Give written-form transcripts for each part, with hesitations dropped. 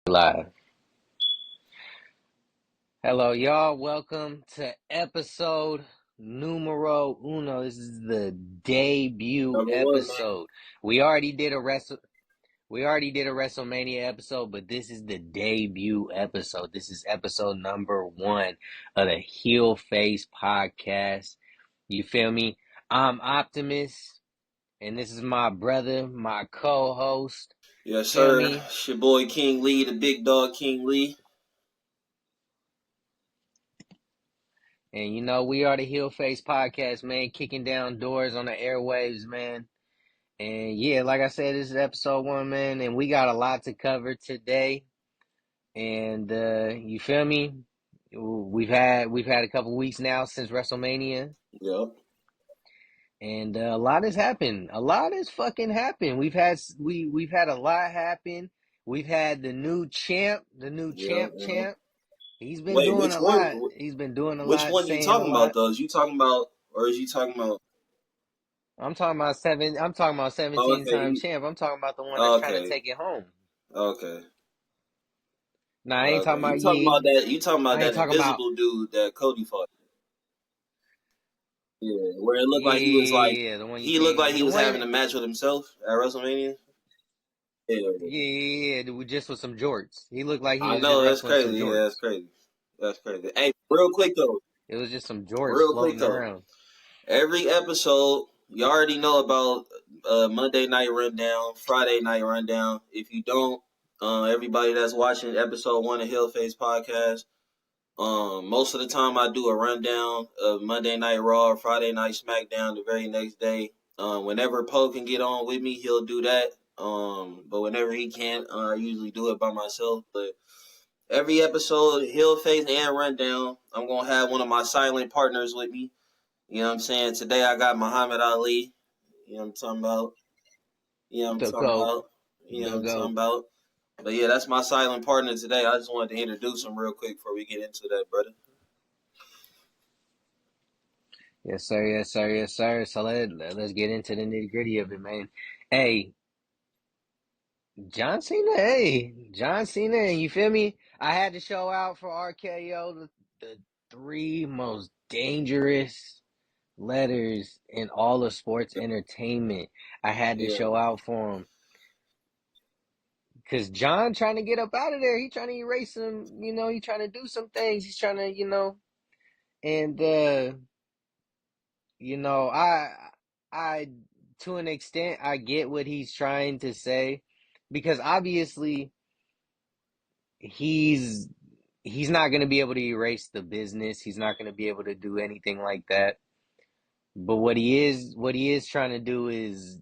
Live. Hello, y'all. Welcome to episode numero uno. This is the debut Number one, man. episode. We already did a WrestleMania episode, but this is the debut episode. This is episode number 1 of the HeelFace Podcast. You feel me? I'm Optimus, and this is my brother, my co-host. Yes, Feel sir. me? It's your boy King Lee, the big dog King Lee. And you know, we are the HeelFace Podcast, man, kicking down doors on the airwaves, man. And yeah, like I said, this is episode 1, man, and we got a lot to cover today. And you feel me? We've had a couple weeks now since WrestleMania, Yep. and a lot has happened. A lot has fucking happened. We've had a lot happen. We've had the new champ, Yep. He's been Wait, doing which a one? lot. He's been doing a Which lot, one you saying a talking about lot. though? Is you talking about, or is you talking about? I'm talking about 17-time Okay. champ. I'm talking about the one that's trying to Okay. take it home. Okay. Nah, I ain't talking Okay. about Yee. You talking about I ain't that talking about invisible dude that Cody fought? Yeah. Where it looked like yeah, the one you he looked like seen. he The was one having a match with himself at WrestleMania. Yeah. just with some jorts. He looked like he I was just know, that's wrestling some crazy. Yeah, that's jorts. crazy. That's crazy. Hey, real quick though. It was just some jorts Real quick floating though. around. Every episode, you already know about Monday Night Rundown, Friday Night Rundown. If you don't, everybody that's watching episode 1 of HeelFace Podcast, most of the time I do a rundown of Monday Night Raw, Friday Night SmackDown the very next day. Whenever Poe can get on with me, he'll do that. But whenever he can't, I usually do it by myself. But every episode, HeelFace and Rundown, I'm going to have one of my silent partners with me. You know what I'm saying? Today I got Muhammad Ali. You know what I'm talking about? You know what I'm The talking GOAT. about? You know The what I'm talking GOAT. about? But yeah, that's my silent partner today. I just wanted to introduce him real quick before we get into that, brother. Yes, sir. Yes, sir. Yes, sir. So let's get into the nitty gritty of it, man. Hey, John Cena, you feel me? I had to show out for RKO, the 3 most dangerous letters in all of sports entertainment. I had to Yeah. show out for him. Because John trying to get up out of there. He trying to erase some, he trying to do some things. He's trying to, and, I, to an extent, I get what he's trying to say. Because obviously, he's not going to be able to erase the business. He's not going to be able to do anything like that. But what he is trying to do is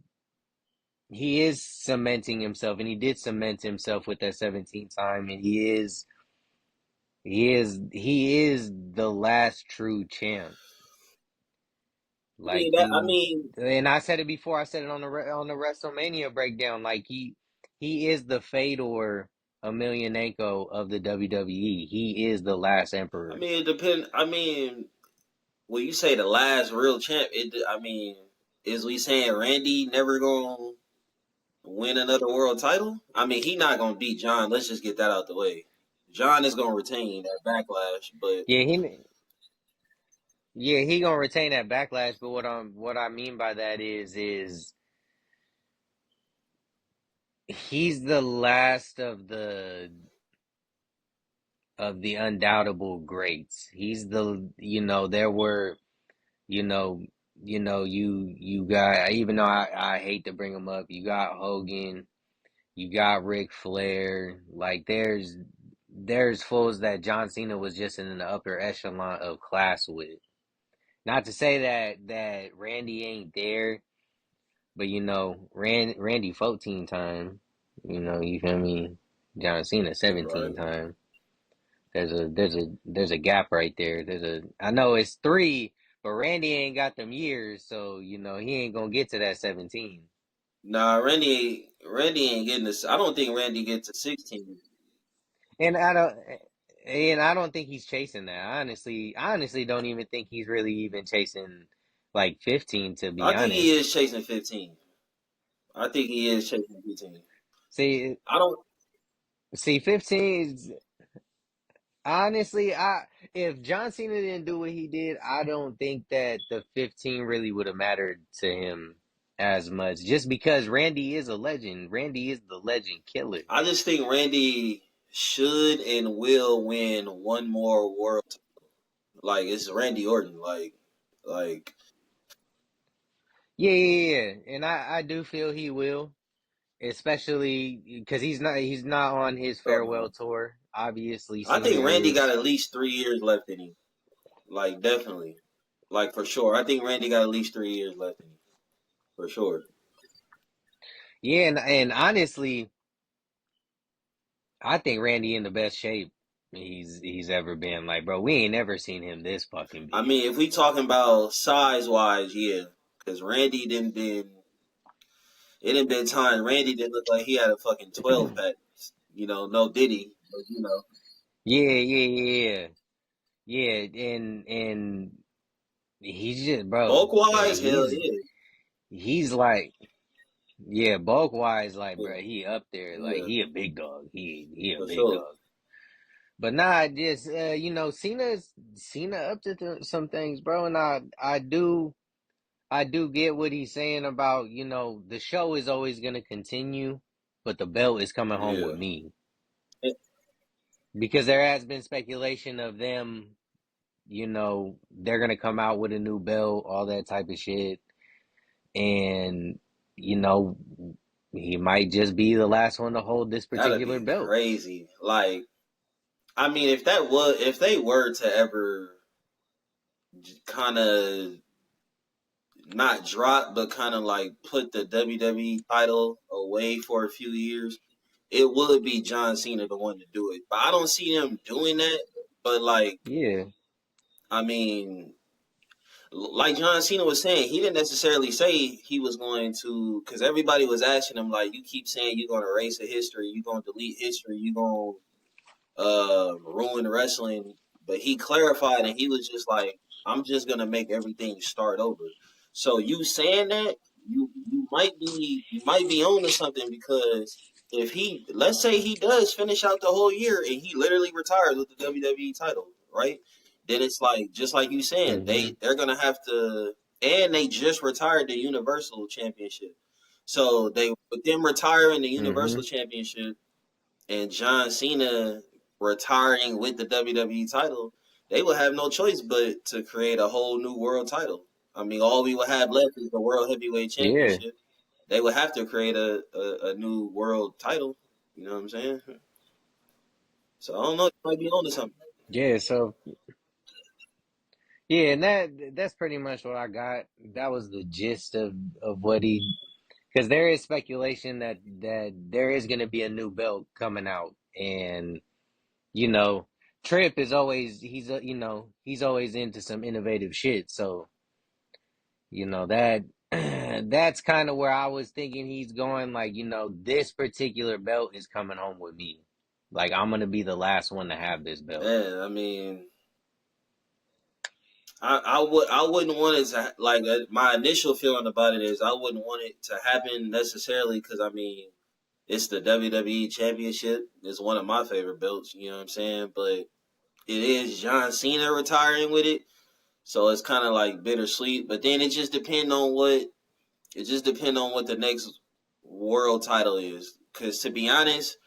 he is cementing himself, and he did cement himself with that 17th time, and he is the last true champ. Like and I said it before. I said it on the WrestleMania breakdown. Like he is the Fedor Emelianenko of the WWE. He is the last emperor. it depends. When you say the last real champ, is we saying Randy never gonna win another world title? He not gonna beat John. Let's just get that out the way. John is gonna retain that backlash, but Yeah, he gonna retain that backlash. But what I mean by that is he's the last of the undoubtable greats. He's the there were you got, even though I hate to bring him up, you got Hogan, you got Ric Flair. Like there's fools that John Cena was just in the upper echelon of class with. Not to say that Randy ain't there, but Randy 14 time, you feel me? John Cena 17 right. time. There's a gap right there. I know it's 3, but Randy ain't got them years, so he ain't gonna get to that 17. Nah, Randy ain't getting this. I don't think Randy gets to 16. And I don't think he's chasing that. I honestly don't even think he's really even chasing like 15, to be I think he honest. is chasing 15. I think he is chasing 15. See, I don't. See, 15 is honestly, I if John Cena didn't do what he did, I don't think that the 15 really would have mattered to him as much. Just because Randy is a legend. Randy is the legend killer. I just think Randy should and will win one more world title. Like it's Randy Orton. Like Yeah. And I do feel he will, especially because he's not on his farewell tour. Obviously, I think Cena Randy got is. at least 3 years left in him. Like definitely. Like for sure. I think Randy got at least 3 years left in him. For sure. Yeah, and honestly, I think Randy in the best shape he's ever been. Like, bro, we ain't never seen him this fucking I big. mean, if we talking about size wise, yeah. Because Randy didn't been it didn't been time. Randy didn't look like he had a fucking 12 pack. No Diddy. But, Yeah. And he's just, bro. bulk wise, hell He's yeah. he's like, yeah, bulk wise, like, Yeah. bro, he up there. Like, Yeah. he a big dog. He a For big sure. dog. But nah, just Cena up to some things, bro. And I do get what he's saying about, the show is always gonna continue, but the belt is coming home with Yeah. me. Because there has been speculation of them, they're gonna come out with a new belt, all that type of shit. And, you know, he might just be the last one to hold this That'd particular be belt. crazy. Like, I mean, if they were to ever kind of not drop, but kind of like put the WWE title away for a few years, it would be John Cena the one to do it. But I don't see them doing that. But like, Yeah. I mean, like John Cena was saying, he didn't necessarily say he was going to, because everybody was asking him like, you keep saying you're going to erase a history, you're going to delete history, you're going to ruin wrestling, but he clarified and he was just like, I'm just gonna make everything start over. So you saying that you might be on to something because if he let's say he does finish out the whole year and he literally retires with the WWE title, right? Then it's like just like you saying, Mm-hmm. they're gonna have to and they just retired the Universal Championship. So they with them retiring the Mm-hmm. Universal Championship and John Cena retiring with the WWE title, they will have no choice but to create a whole new world title. I mean, all we will have left is the World Heavyweight Yeah. Championship. They would have to create a new world title. You know what I'm saying? So I don't know. You might be on to something. Yeah. So yeah, and that's pretty much what I got. That was the gist of what he, because there is speculation that there is going to be a new belt coming out. And you know Trip is always he's always into some innovative shit. So that that's kind of where I was thinking he's going. Like, this particular belt is coming home with me. Like, I'm gonna be the last one to have this belt. Man, I mean, I wouldn't want it to like my initial feeling about it is I wouldn't want it to happen necessarily because I mean it's the WWE Championship. It's one of my favorite belts. You know what I'm saying? But it is John Cena retiring with it, so it's kind of like bittersweet. But then it just depend on what the next world title is. Because to be honest,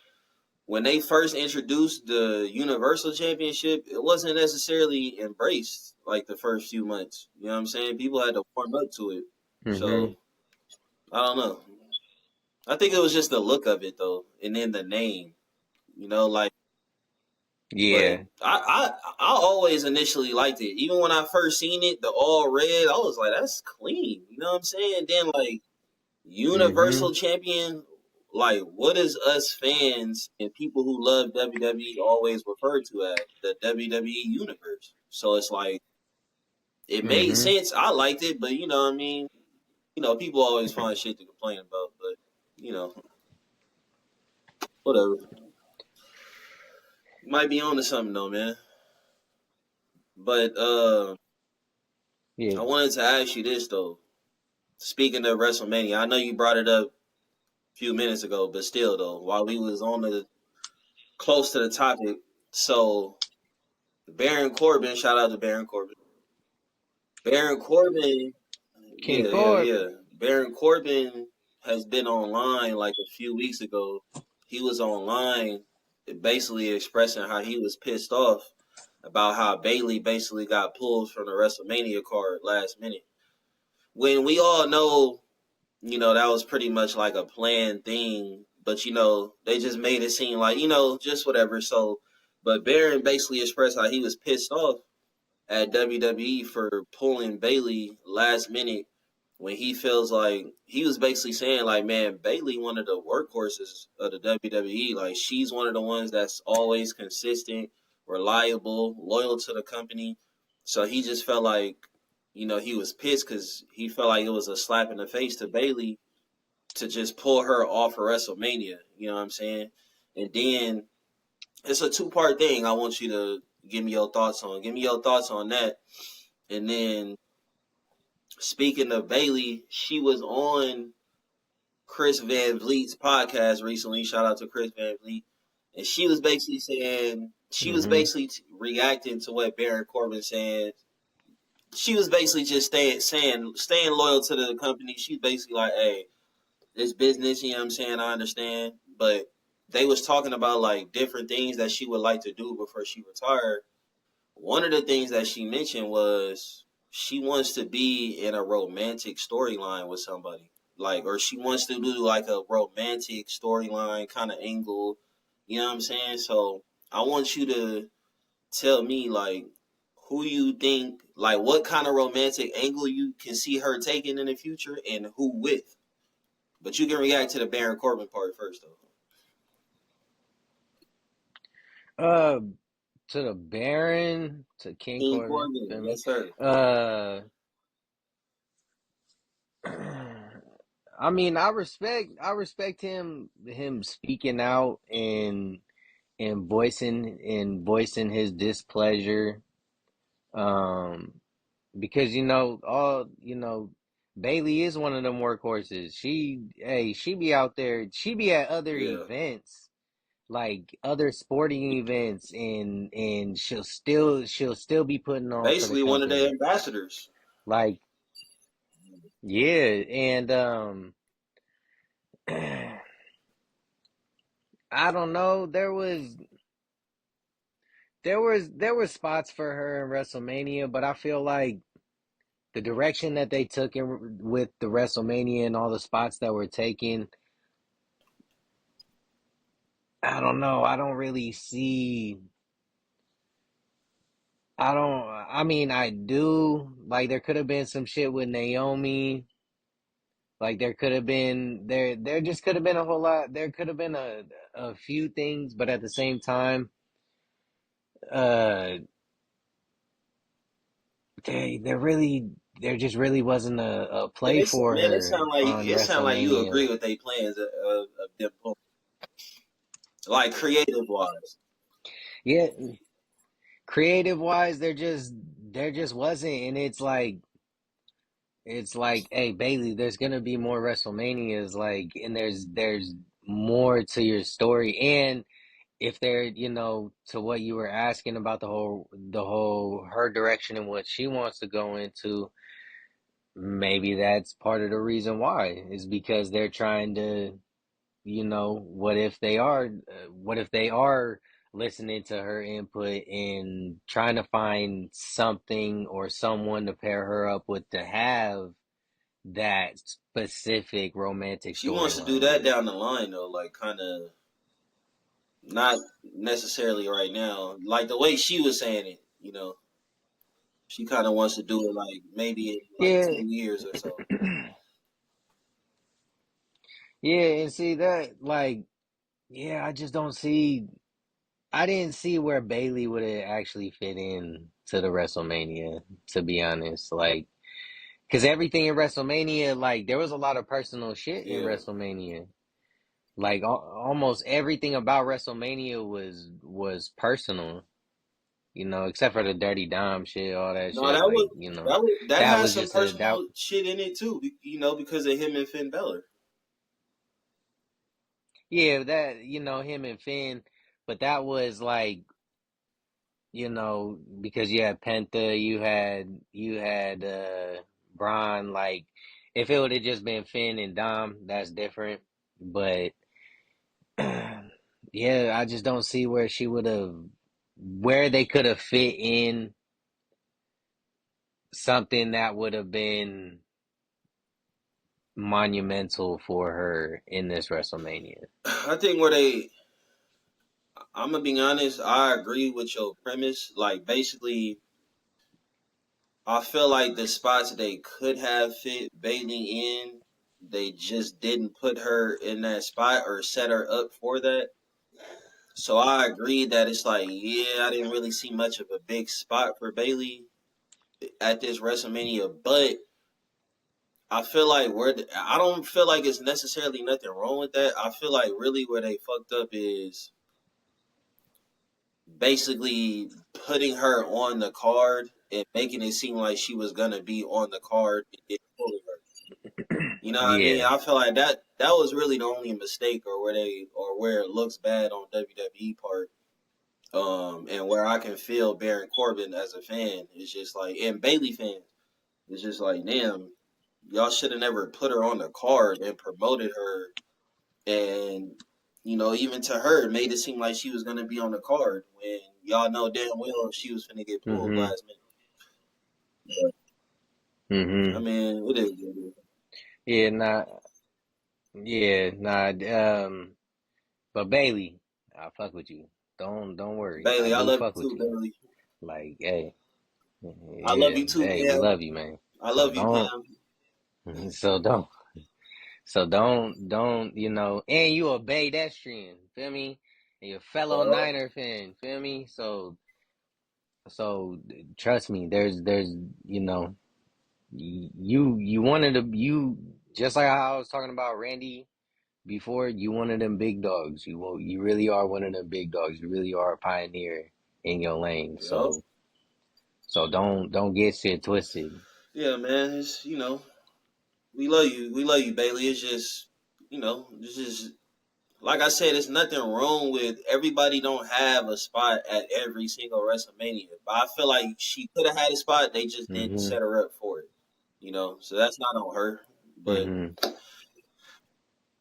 when they first introduced the Universal Championship, it wasn't necessarily embraced like the first few months. You know what I'm saying? People had to warm up to it. Mm-hmm. So I don't know. I think it was just the look of it though, and then the name. Like. But Yeah. I always initially liked it. Even when I first seen it, the all red, I was like, that's clean. You know what I'm saying? Then like Mm-hmm. Universal Champion, like what is us fans and people who love WWE always refer to as the WWE universe. So it's like it made Mm-hmm. sense. I liked it, but you know what I mean? People always find shit to complain about, but you know, whatever. Might be on to something though, man. But Yeah. I wanted to ask you this though. Speaking of WrestleMania, I know you brought it up a few minutes ago, but still though, while we was on close to the topic. So Baron Corbin, shout out to Baron Corbin. Baron Corbin, King yeah. Corbin. Baron Corbin has been online like a few weeks ago. He was online basically expressing how he was pissed off about how Bayley basically got pulled from the WrestleMania card last minute. When we all know, that was pretty much like a planned thing, but they just made it seem like, just whatever. So, but Baron basically expressed how he was pissed off at WWE for pulling Bayley last minute when he feels like he was basically saying like, man, Bayley one of the workhorses of the WWE. Like she's one of the ones that's always consistent, reliable, loyal to the company. So he just felt like, he was pissed because he felt like it was a slap in the face to Bayley to just pull her off of WrestleMania. You know what I'm saying? And then it's a two-part thing. I want you to give me your thoughts on. Give me your thoughts on that. And then speaking of Bayley, she was on Chris Van Vliet's podcast recently. Shout out to Chris Van Vliet. And she was basically saying, reacting to what Baron Corbin said. She was basically just staying loyal to the company. She's basically like, hey, it's business, you know what I'm saying? I understand. But they was talking about like different things that she would like to do before she retired. One of the things that she mentioned was she wants to be in a romantic storyline with somebody. Like, or she wants to do like a romantic storyline kind of angle. You know what I'm saying? So I want you to tell me like who you think, like what kind of romantic angle you can see her taking in the future and who with. But you can react to the Baron Corbin part first, though. Uh, to the Baron, to King King Corbin, Corbin, feel me? yes, sir. I mean, I respect him speaking out and voicing his displeasure. Um, because Bayley is one of them workhorses. She be out there. She be at other Yeah. events, like other sporting events, and she'll still be putting on for the Basically, one of their company. ambassadors. Like, yeah, and I don't know. There was spots for her in WrestleMania, but I feel like the direction that they took with the WrestleMania and all the spots that were taken, I don't know. I don't really see. I don't. I mean, I do. Like, there could have been some shit with Naomi. Like, there could have been there just could have been a whole lot. There could have been a few things, but at the same time, uh, there just really wasn't a play for Man, it her sound like on you agree WrestleMania. with their plans of them, like creative wise. Yeah, creative wise, there just wasn't, and it's like, hey Bayley, there's gonna be more WrestleManias, like, and there's more to your story, and if they're, to what you were asking about the whole her direction and what she wants to go into, maybe that's part of the reason why is because they're trying to, what if they are listening to her input and trying to find something or someone to pair her up with to have that specific romantic She wants to do that storyline. down the line though, like kind of not necessarily right now. Like the way she was saying it, she kind of wants to do it like maybe in like Yeah, 10 years or so. yeah, and see that, like, yeah, I just don't see. I didn't see where Bayley would have actually fit in to the WrestleMania, to be honest. Like, because everything in WrestleMania, like, there was a lot of personal shit in Yeah. WrestleMania. Like, almost everything about WrestleMania was personal, except for the Dirty Dom shit, all that No, shit. Like, that that has was some just a that personal shit in it too. Because of him and Finn Balor. yeah, that him and Finn. but that was like, because you had Penta, you had Braun. Like, if it would have just been Finn and Dom, that's different. But yeah, I just don't see where they could have fit in something that would have been monumental for her in this WrestleMania. I think I'm gonna be honest. I agree with your premise. Like basically, I feel like the spots they could have fit Bayley in, they just didn't put her in that spot or set her up for that. So I agree that it's like, yeah, I didn't really see much of a big spot for Bayley at this WrestleMania, but I feel like I don't feel like it's necessarily nothing wrong with that. I feel like really where they fucked up is basically putting her on the card and making it seem like she was gonna be on the card and then pulling her. You know what I mean? Yeah. I feel like that was really the only mistake or where it looks bad on WWE part. And where I can feel Baron Corbin as a fan is just like, and Bayley fans, it's just like, damn, y'all should have never put her on the card and promoted her, and even to her, it made it seem like she was gonna be on the card when y'all know damn well she was finna get pulled Mhm. last minute. But, I Mhm. mean, it is what it is. Yeah. Nah. Yeah. Nah. But Bailey, I fuck with you. Don't worry. I Bayley, I do love you fuck with too, you. Bayley. Like, hey, I love yeah, you too, hey, we Pam. love you, man. I So love you, don't, Pam. so don't, don't, and you a Bay pedestrian, feel me? And your fellow Well, Niner fan, feel me? So trust me, there's, you know, you wanted to, just like how I was talking about Randy before, you one of them big dogs. You really are one of them big dogs. You really are a pioneer in your lane. yup. So don't get shit twisted. Yeah, man. It's we love you. We love you, Bayley. It's just this is like I said. There's nothing wrong with everybody. Don't have a spot at every single WrestleMania, but I feel like she could have had a spot. They just didn't Hmm. set her up for it. So that's not on her. But Hmm.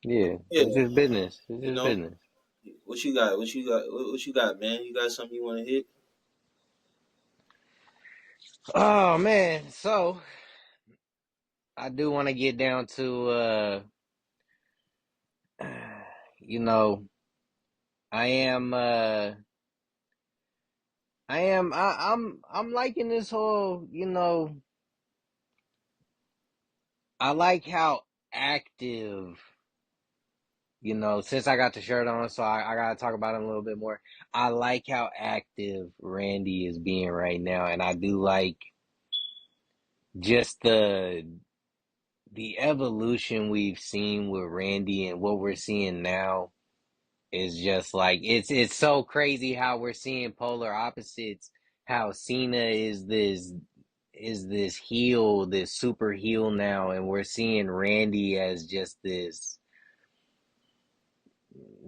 Yeah, yeah, it's just business. It's you just know business. what you got. What you got. What you got, man? You got something you want to hit? Oh man, so I do want to get down to you know, I am I'm liking this whole, I like how active, since I got the shirt on, so I gotta talk about him a little bit more. I like how active Randy is being right now, and I do like just the evolution we've seen with Randy and what we're seeing now is just like it's so crazy how we're seeing polar opposites. How Cena is this heel, this super heel now, and we're seeing Randy as just this.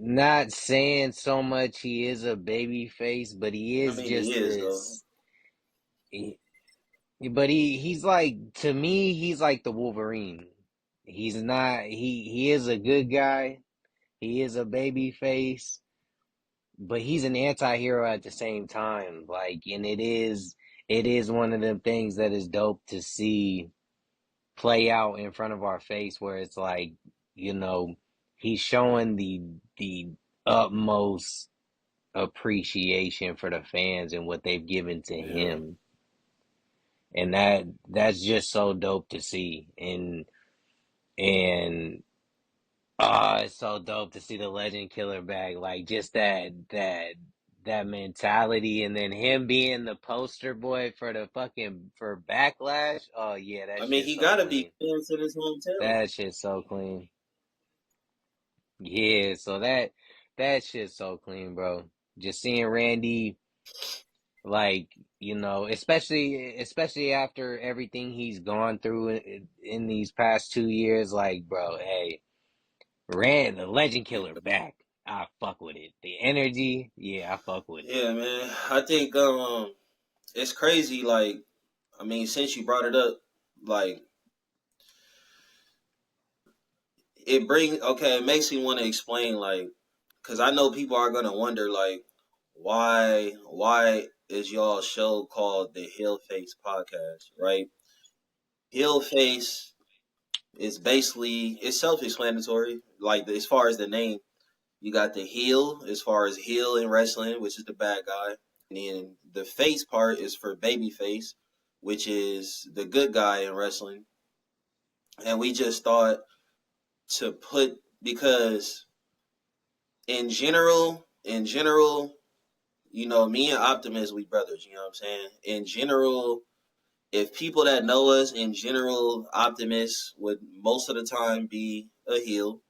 Not saying so much he is a baby face, but he I is mean, he just is though. this. He, but he's like, to me, he's like the Wolverine. He's not. He is a good guy. He is a baby face, but he's an anti-hero at the same time. Like, and it is one of them things that is dope to see play out in front of our face, where it's like, you know, he's showing the utmost appreciation for the fans and what they've given to Yeah. him, and that's just so dope to see. And it's so dope to see the Legend Killer back. Like, just that mentality, and then him being the poster boy for the fucking for Backlash. Oh yeah, that I mean, shit's he so gotta be clean. fans in his hometown. That shit's so clean. Yeah, so that shit's so clean, bro. Just seeing Randy, like, especially after everything he's gone through in these past 2 years. Like, bro, hey, Rand, the Legend Killer, Yeah. back. I fuck with it. The energy, yeah, I fuck with it. Yeah, man. I think it's crazy. Like, I mean, since you brought it up, like it makes me want to explain, like, because I know people are gonna wonder, like, why is y'all show called the HeelFace Podcast, right? HeelFace is basically it's self-explanatory. Like as far as the name, you got the heel as far as heel in wrestling, which is the bad guy, and then the face part is for baby face, which is the good guy in wrestling. And we just thought to put because in general, me and Optimus, we brothers. You know what I'm saying? In general, if people that know us in general, Optimus would most of the time be a heel,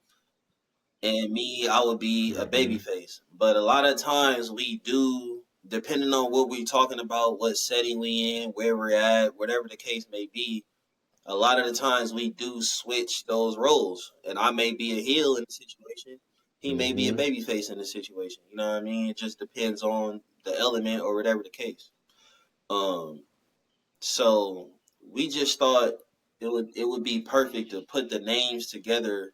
and me, I would be a baby Mm-hmm. face. But a lot of times we do, depending on what we're talking about, what setting we in, where we're at, whatever the case may be. A lot of the times we do switch those roles, and I may be a heel in the situation. He may be a Mm-hmm. baby face in the situation. You know what I mean? It just depends on the element or whatever the case. Um, so we just thought it would be perfect to put the names together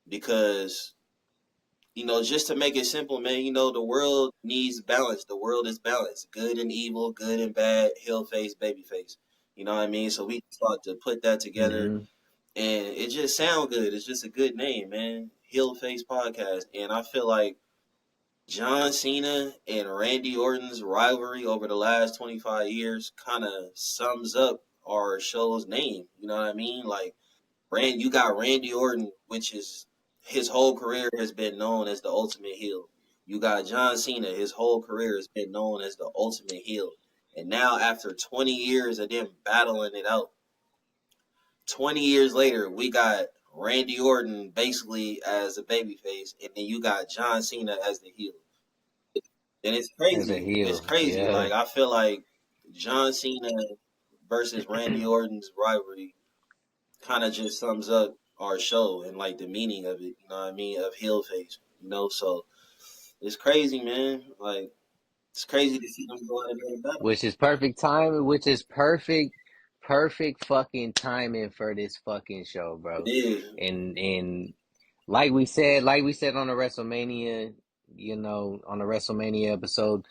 because just to make it simple, man. The world needs balance. The world is balanced, good and evil, good and bad, heel face, baby face. You know what I mean? So we thought to put that together, Mm-hmm. and it just sound good. It's just a good name, man. Heel Face Podcast, and I feel like John Cena and Randy Orton's rivalry over the last 25 years kind of sums up our show's name. You know what I mean? Like, you got Randy Orton, which is his whole career has been known as the ultimate heel. You got John Cena, his whole career has been known as the ultimate heel. And now, after 20 years of them battling it out, 20 years later, we got Randy Orton basically as a babyface, and then you got John Cena as the heel. And it's As a crazy. It's heel, crazy. yeah. Like, I feel like John Cena versus Randy Orton's rivalry kind of just sums up our show and like the meaning of it. You know what I mean? Of heel face. So it's crazy, man. Like it's crazy to see them go out there and battle. Which is perfect timing, which is perfect fucking timing for this fucking show, It bro. is. And like we said on the WrestleMania, on the WrestleMania episode,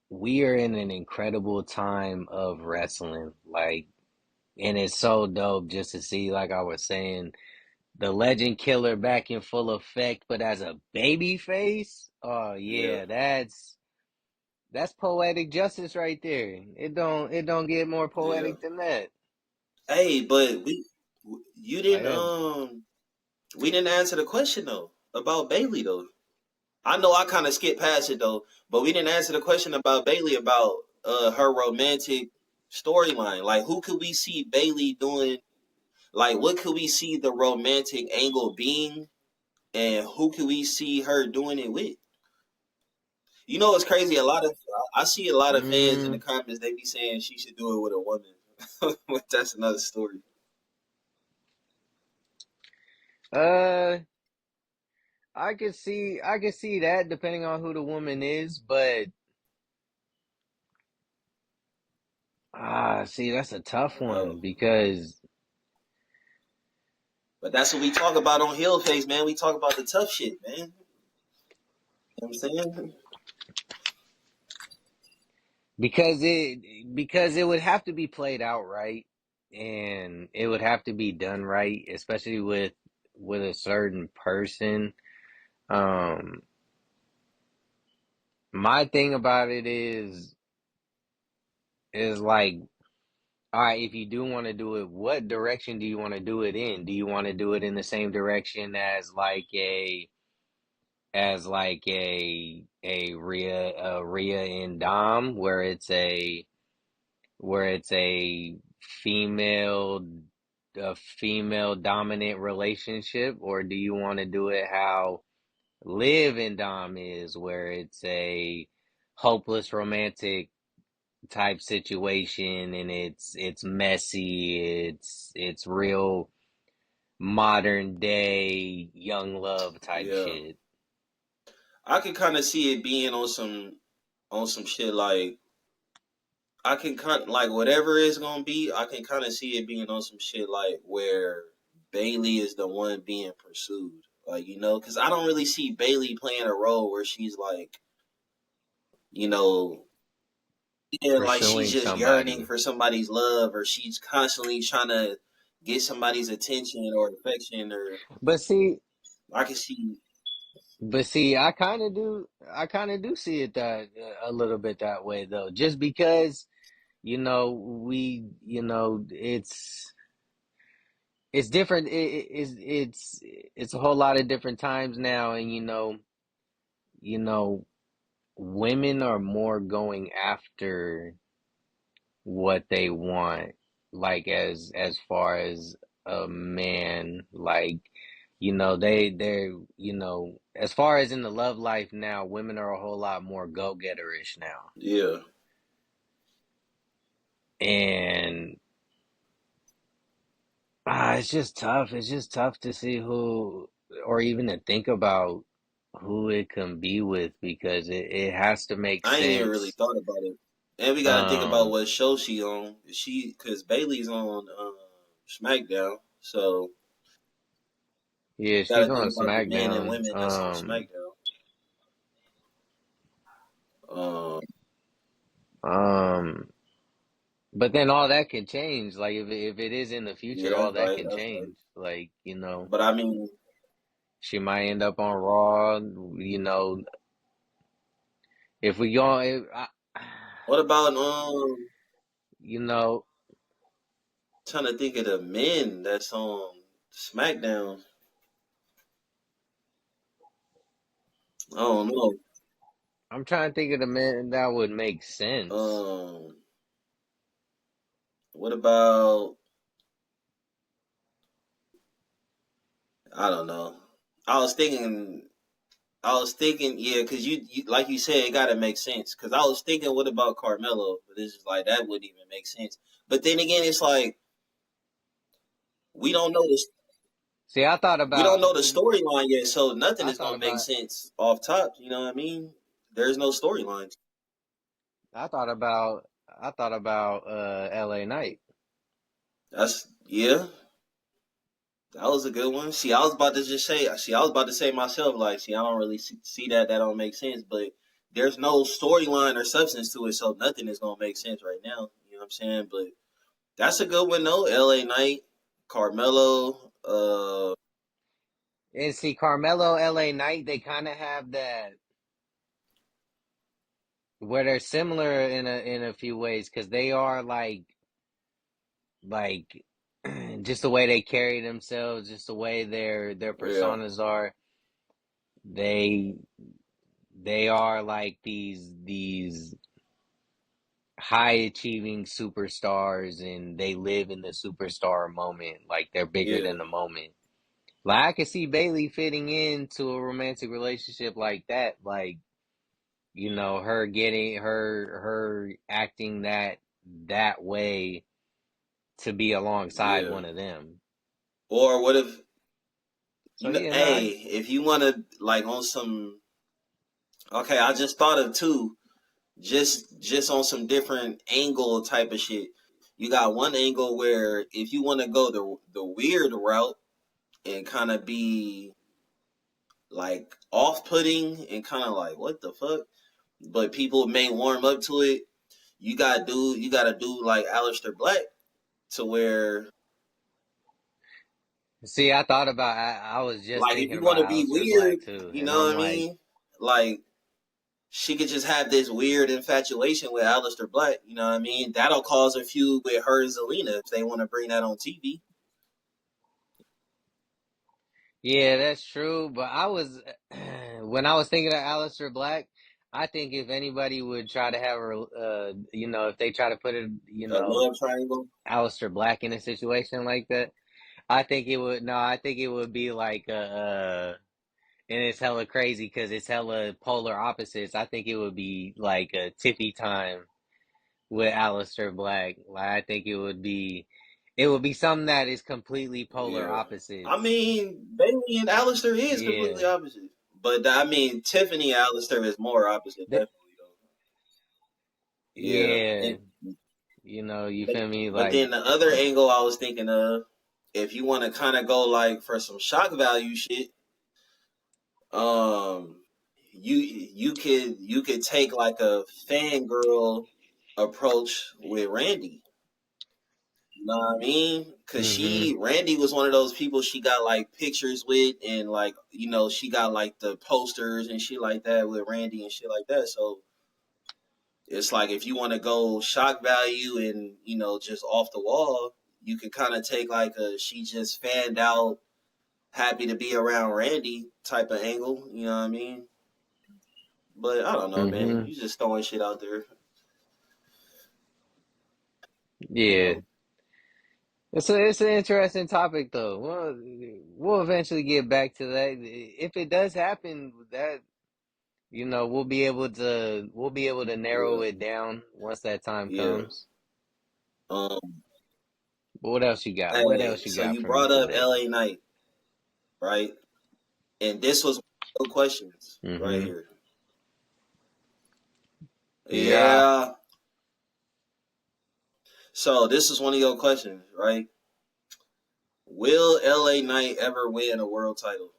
we are in an incredible time of wrestling. Like, and it's so dope just to see, like I was saying, the legend killer back in full effect, but as a baby face. Oh Yeah. yeah, that's poetic justice right there. It don't get more Yeah. poetic than that. Hey, but you Like didn't that. we didn't answer the question though about Bayley though. I know I kind of skipped past it though, but we didn't answer the question about Bayley about her romantic storyline. Like, who could we see Bayley doing? Like, what could we see the romantic angle being, and who could we see her doing it with? It's crazy. I see a lot of fans in the Mm, comments. They be saying she should do it with a woman, but that's another story. uh, I could see that depending on who the woman is, but see, that's a tough I know, one because but that's what we talk about on Hill Face, man. We talk about the tough shit, man. You know what I'm saying? because it would have to be played out right, and it would have to be done right, especially with a certain person. Um, my thing about it is like, all right, if you do want to do it, what direction do you want to do it in? Do you want to do it in the same direction as like a Rhea and Dom, where it's a female a female dominant relationship, or do you want to do it how Liv and Dom is, where it's a hopeless romantic type situation, and it's messy, it's real modern day young love type Yeah. shit. I can kind of see it being on some shit like I can kind like whatever it's gonna be. I can kind of see it being on some shit like where Bayley is the one being pursued, like you know, because I don't really see Bayley playing a role where she's like, you know, yeah, like she's Pursuing just yearning somebody. for somebody's love, or she's constantly trying to get somebody's attention or affection, or But see, I can see, I kind of do see it that a little bit that way though. Just because, it's different. It's a whole lot of different times now, and you know, women are more going after what they want, like as far as a man, like they're as far as in the love life now, women are a whole lot more go-getterish now, yeah, and it's just tough. It's just tough to see who, or even to think about who it can be with, because it has to make I ain't even really sense. thought about it. And we got to think about Um, what show she on. She because Bailey's on SmackDown, so yeah, got she's to on think about the men and SmackDown. women that's on SmackDown. Um, Um, but then all that can change. Like if it is in the yeah, future, all that's that right, can that's right. change. Like, But I mean, she might end up on Raw. If we go, what about you know, trying to think of the men that's on SmackDown? I don't know. I'm trying to think of the men that would make sense. Um, what about I don't know. I was thinking yeah, because you like you said, it got to make sense. Because I was thinking, what about Carmelo? But it's just like that wouldn't even make sense. But then again, it's like we don't know this. See, We don't know the storyline yet, so nothing I is thought gonna make about, sense off top. You know what I mean? There's no storylines. I thought about, I thought about LA Knight. That's yeah. That was a good one. See, I was about to just say. See, I was about to say myself. Like, see, I don't really see that. That don't make sense. But there's no storyline or substance to it, so nothing is gonna make sense right now. You know what I'm saying? But that's a good one though. L.A. Knight, Carmelo. And see, Carmelo, LA Knight, they kind of have that where they're similar in a few ways, because they are like just the way they carry themselves, just the way their Yeah, personas are. They they are like these high achieving superstars, and they live in the superstar moment, like they're bigger yeah, than the moment. Like I could see Bayley fitting into a romantic relationship like that, like her getting her acting that way to be alongside yeah. one of them. Or what if So yeah, no, Hey, if you want to like on some. Okay, I just thought of two. Just on some different angle type of shit. You got one angle where if you want to go the weird route and kind of be like off putting and kind of like what the fuck, but people may warm up to it. You gotta do like Aleister Black to where see, I thought about, I was just like if thinking you want about to be Aleister weird, Black too, you and know I'm what I like, mean? Like she could just have this weird infatuation with Aleister Black. You know what I mean? That'll cause a feud with her and Zelina if they want to bring that on TV. yeah, that's true. But I was when I was thinking of Aleister Black, I think if anybody would try to have if they try to put it, A love triangle. Aleister Black in a situation like that, I think it would. No, I think it would be like and it's hella crazy because it's hella polar opposites. I think it would be like a Tiffy time with Aleister Black. Like I think it would be something that is completely polar Yeah. I opposites. mean, Bayley and Aleister is completely Yeah. opposite. But I mean, Tiffany Alistair is more opposite, Th- definitely though. Yeah, yeah, and you feel me? but Like, then the other angle I was thinking of, if you want to kind of go like for some shock value shit, um, you could take like a fangirl approach with Randy. You know what I mean? Cause mm-hmm, Randy was one of those people she got like pictures with, and like she got like the posters and shit like that with Randy and shit like that. So it's like if you want to go shock value and just off the wall, you could kind of take like a she just fanned out, happy to be around Randy type of angle. You know what I mean? But I don't know, man. mm-hmm. You just throwing shit out there, you Yeah. know. It's an interesting topic though. We'll eventually get back to that. If it does happen, that we'll be able to narrow Yeah, it down once that time yeah. comes. Um. But what else you got? What Hey, else you so got you for me brought up today? L.A. Knight, right? And this was one of the questions right Mm-hmm. here. Yeah. Yeah. So this is one of your questions, right? Will L.A. Knight ever win a world title?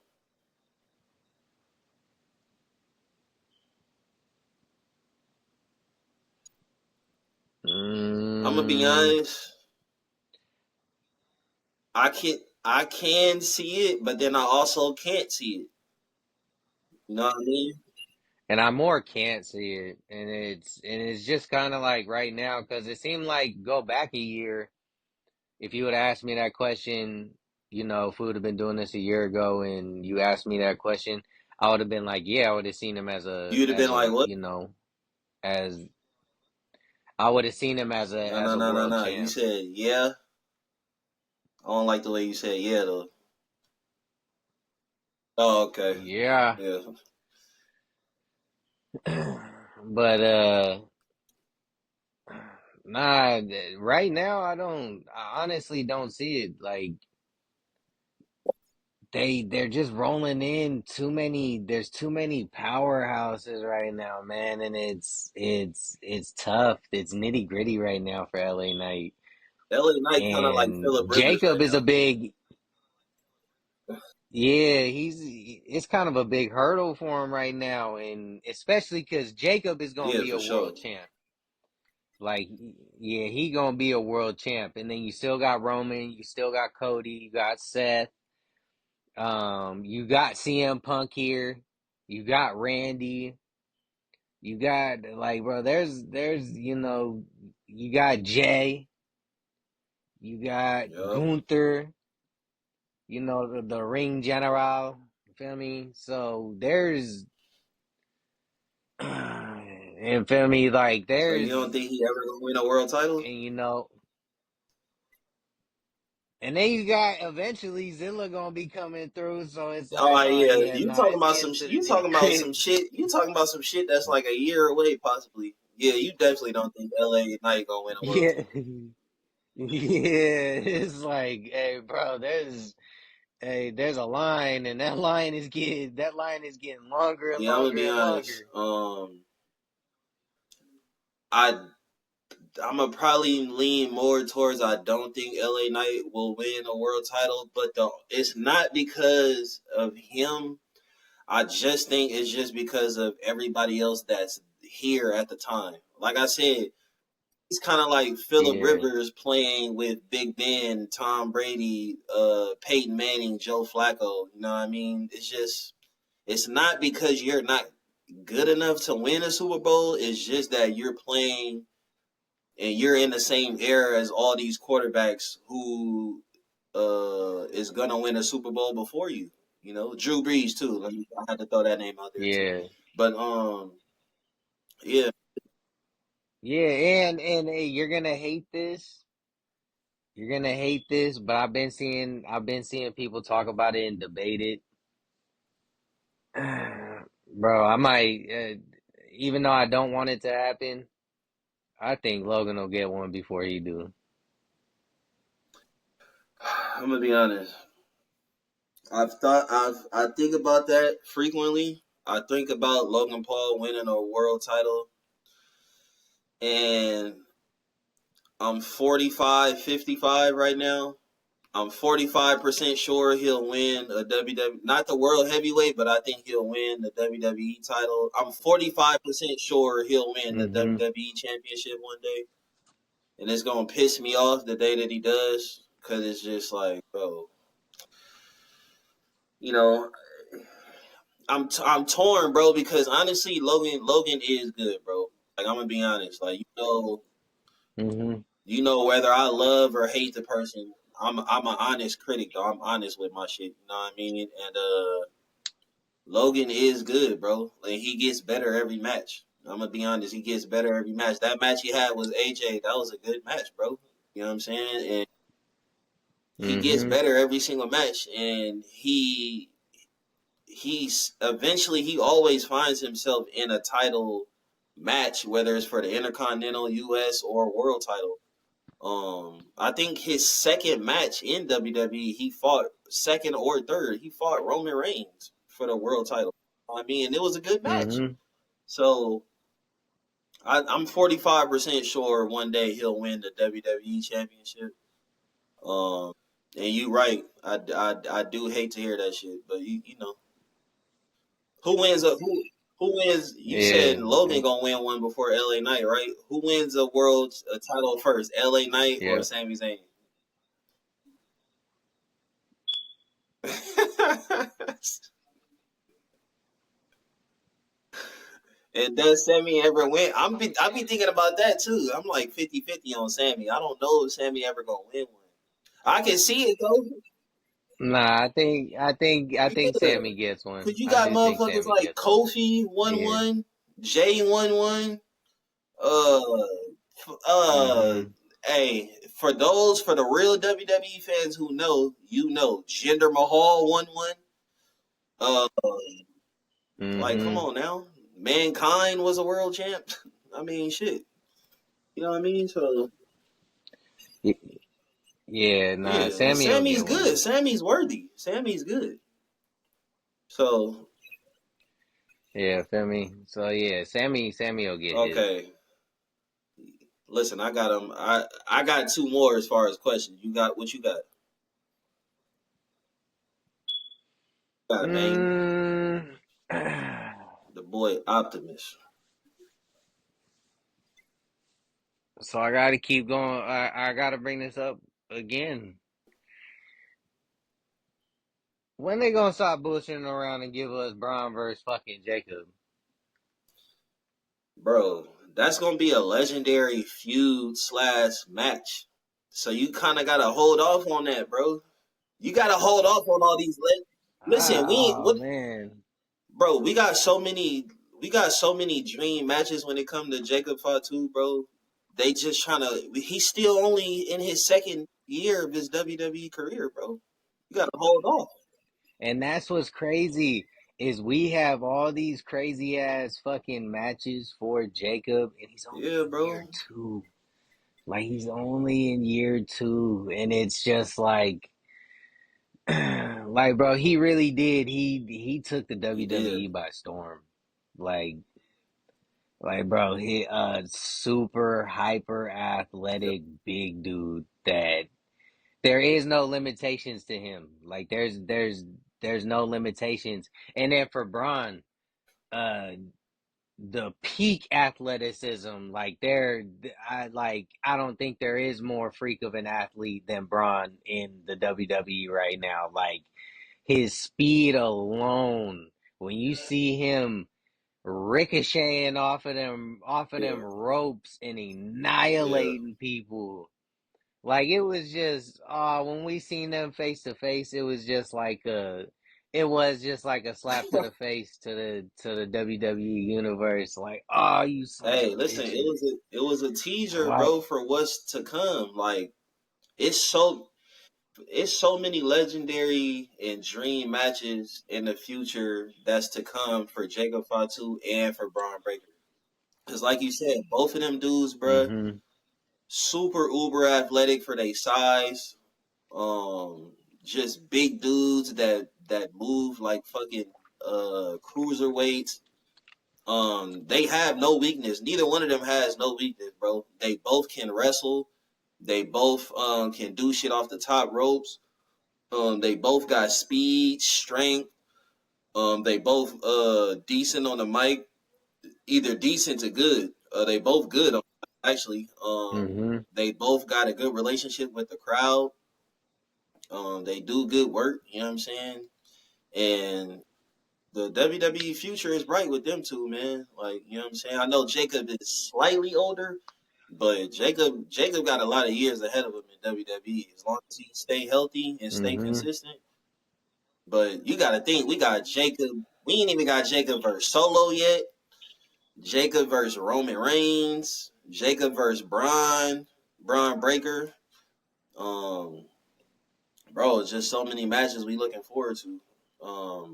I'm gonna be Mm. honest. I can see it, but then I also can't see it. You know what I mean? And I more can't see it, and it's just kind of like right now because it seemed like go back a year. If you would ask me that question, if we would have been doing this a year ago, and you asked me that question, I would have been like, yeah, I would have seen him as a You'd have as been like, a "What? as I would have seen him as a No, as no, a no, no, world no." You champ. said, "Yeah." I don't like the way you said, "Yeah," though. Oh, okay. Yeah, Yeah. but nah. Right now, I honestly don't see it. Like they're just rolling in too many. There's too many powerhouses right now, man, and it's tough. It's nitty gritty right now for LA Knight. L.A. Knight kind of like And Phillip Rivers Jacob right is a now. big, yeah, it's kind of a big hurdle for him right now, and especially because Jacob is gonna Yeah, be for a sure. world champ. Like, yeah, he gonna be a world champ, and then you still got Roman, you still got Cody, you got Seth, you got CM Punk here, you got Randy, you got like, bro, there's you got Jay, you got Yup. Gunther, the ring general. You feel me? So there's, and feel me, like So you there's, don't think he ever gonna win a world title? and and then you got eventually Zilla gonna be coming through. So it's Oh like, oh yeah, yeah, you nah, talking it's about getting to the you nitty talking about some gritty. shit. You talking about some shit that's like a year away, possibly. Yeah, you definitely don't think L.A. Knight gonna win a world Yeah, title. yeah. It's like, hey, bro, there's a line, and that line is getting longer and Yeah, I'm gonna longer be and honest. longer. I I'm gonna probably lean more towards I don't think LA Knight will win a world title, but it's not because of him. I just think it's just because of everybody else that's here at the time. Like I said, he's kind of like Phillip Yeah, Rivers playing with Big Ben, Tom Brady, Peyton Manning, Joe Flacco. You know what I mean? It's not because you're not good enough to win a Super Bowl. It's just that you're playing and you're in the same era as all these quarterbacks who is gonna win a Super Bowl before you. You know, Drew Brees too. I had to throw that name out there too. yeah. But yeah, Yeah, and hey, you're gonna hate this. You're gonna hate this, but I've been seeing people talk about it and debate it. Bro, I might, even though I don't want it to happen, I think Logan will get one before he do. I'm gonna be honest. I think about that frequently. I think about Logan Paul winning a world title, and I'm 45-55 right now. I'm 45% sure he'll win a WWE, not the world heavyweight, but I think he'll win the WWE title. I'm 45% sure he'll win the Mm-hmm. WWE championship one day. And it's going to piss me off the day that he does, because it's just like, bro, you know, I'm torn, bro, because honestly, Logan is good, bro. Like, I'm going to be honest. Like, Mm-hmm. whether I love or hate the person, I'm an honest critic, though. I'm honest with my shit, you know what I mean? And Logan is good, bro. Like, he gets better every match. I'm gonna be honest, he gets better every match. That match he had was AJ. That was a good match, bro. You know what I'm saying? And he gets Mm-hmm. better every single match, and he's eventually he always finds himself in a title match, whether it's for the Intercontinental, US, or World title. I think his second match in WWE, he fought second or third. He fought Roman Reigns for the world title. I mean, and it was a good match. Mm-hmm. So I'm 45% sure one day he'll win the WWE championship. Um, and you right, I do hate to hear that shit, but you know who wins a who wins? You said Yeah. Logan gonna win one before LA Knight, right? Who wins a title first, LA Knight or Yeah. Sami Zayn? And does Sammy ever win? I be thinking about that too. I'm like 50-50 on Sammy. I don't know if Sammy ever gonna win one. I can see it though. Nah, I think Yeah. Sammy gets Cause one. you I got do think motherfuckers Sammy like gets one. Kofi won Yeah. one, Jay won one. Uh uh Mm-hmm. hey, for the real WWE fans who know, Jinder Mahal won one. Uh like come Mm-hmm. on now. Mankind was a world champ. I mean shit. You know what I mean? So Yeah, nah, yeah, and Sammy will Sammy's get good. one. Sammy's worthy. Sammy's good. So Yeah, feel me? So yeah, Sammy will get his. okay, listen, I got him. I got two more as far as questions. You got what you got? Got man, Mm. the boy Optimus, So I gotta keep going. I gotta bring this up again. When they gonna stop bullshitting around and give us Braun versus fucking Jacob? bro. That's gonna be a legendary feud slash match. So you kind of gotta hold off on that, bro. You gotta hold off on all these. Listen, we ain't Oh what, man. bro. We got so many. We got so many dream matches when it comes to Jacob Fatu, bro. They just trying to. He's still only in his second year of his WWE career, bro. You gotta hold off. And that's what's crazy is we have all these crazy ass fucking matches for Jacob, and he's only Yeah, in year bro. two. Like he's only in year two, and it's just like, like bro, he really did. He took the He did. WWE by storm. Like bro, he super hyper Yep. athletic big dude that there is no limitations to him. Like there's no limitations. And then for Braun, uh the peak athleticism, like I don't think there is more freak of an athlete than Braun in the WWE right now. Like his speed alone, when you see him ricocheting off of them Yeah. ropes and Yeah. annihilating people. Like it was just when we seen them face to face, it was just like a slap to the face to the WWE universe. Like, oh, you sons Hey, of listen. bitches. It was a teaser, Like, bro, for what's to come. Like it's so it's so many legendary and dream matches in the future that's to come for Jacob Fatu and for Braun Breaker. Because, like you said, both of them dudes, bruh, mm-hmm, super uber athletic for their size. Um, just big dudes that that move like fucking cruiserweights. They have no weakness. Neither one of them has no weakness, bro. They both can wrestle. They both can do shit off the top ropes. They both got speed, strength. They both decent on the mic, either decent to good. They both good actually. Mm-hmm. They both got a good relationship with the crowd. They do good work, you know what I'm saying? And the WWE future is bright with them two, man. Like, you know what I'm saying? I know Jacob is slightly older, but Jacob got a lot of years ahead of him in WWE as long as he stay healthy and stay Mm-hmm. consistent. But you gotta think, we got Jacob. We ain't even got Jacob versus Solo yet. Jacob versus Roman Reigns. Jacob versus Braun Breaker. Um, Bro, it's just so many matches we looking forward to.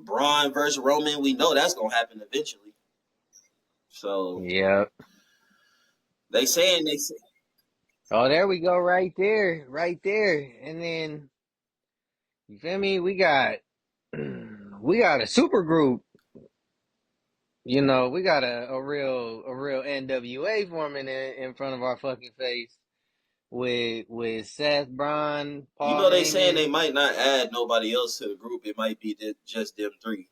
Braun versus Roman, we know that's gonna happen eventually. So Yep. they saying they say, Oh, there we go, right there, right there, and then you feel me? We got a super group. You know, we got a real NWA forming in front of our fucking face with Seth, Braun, Paul they saying they Heyman, might not add nobody else to the group. It might be just them three,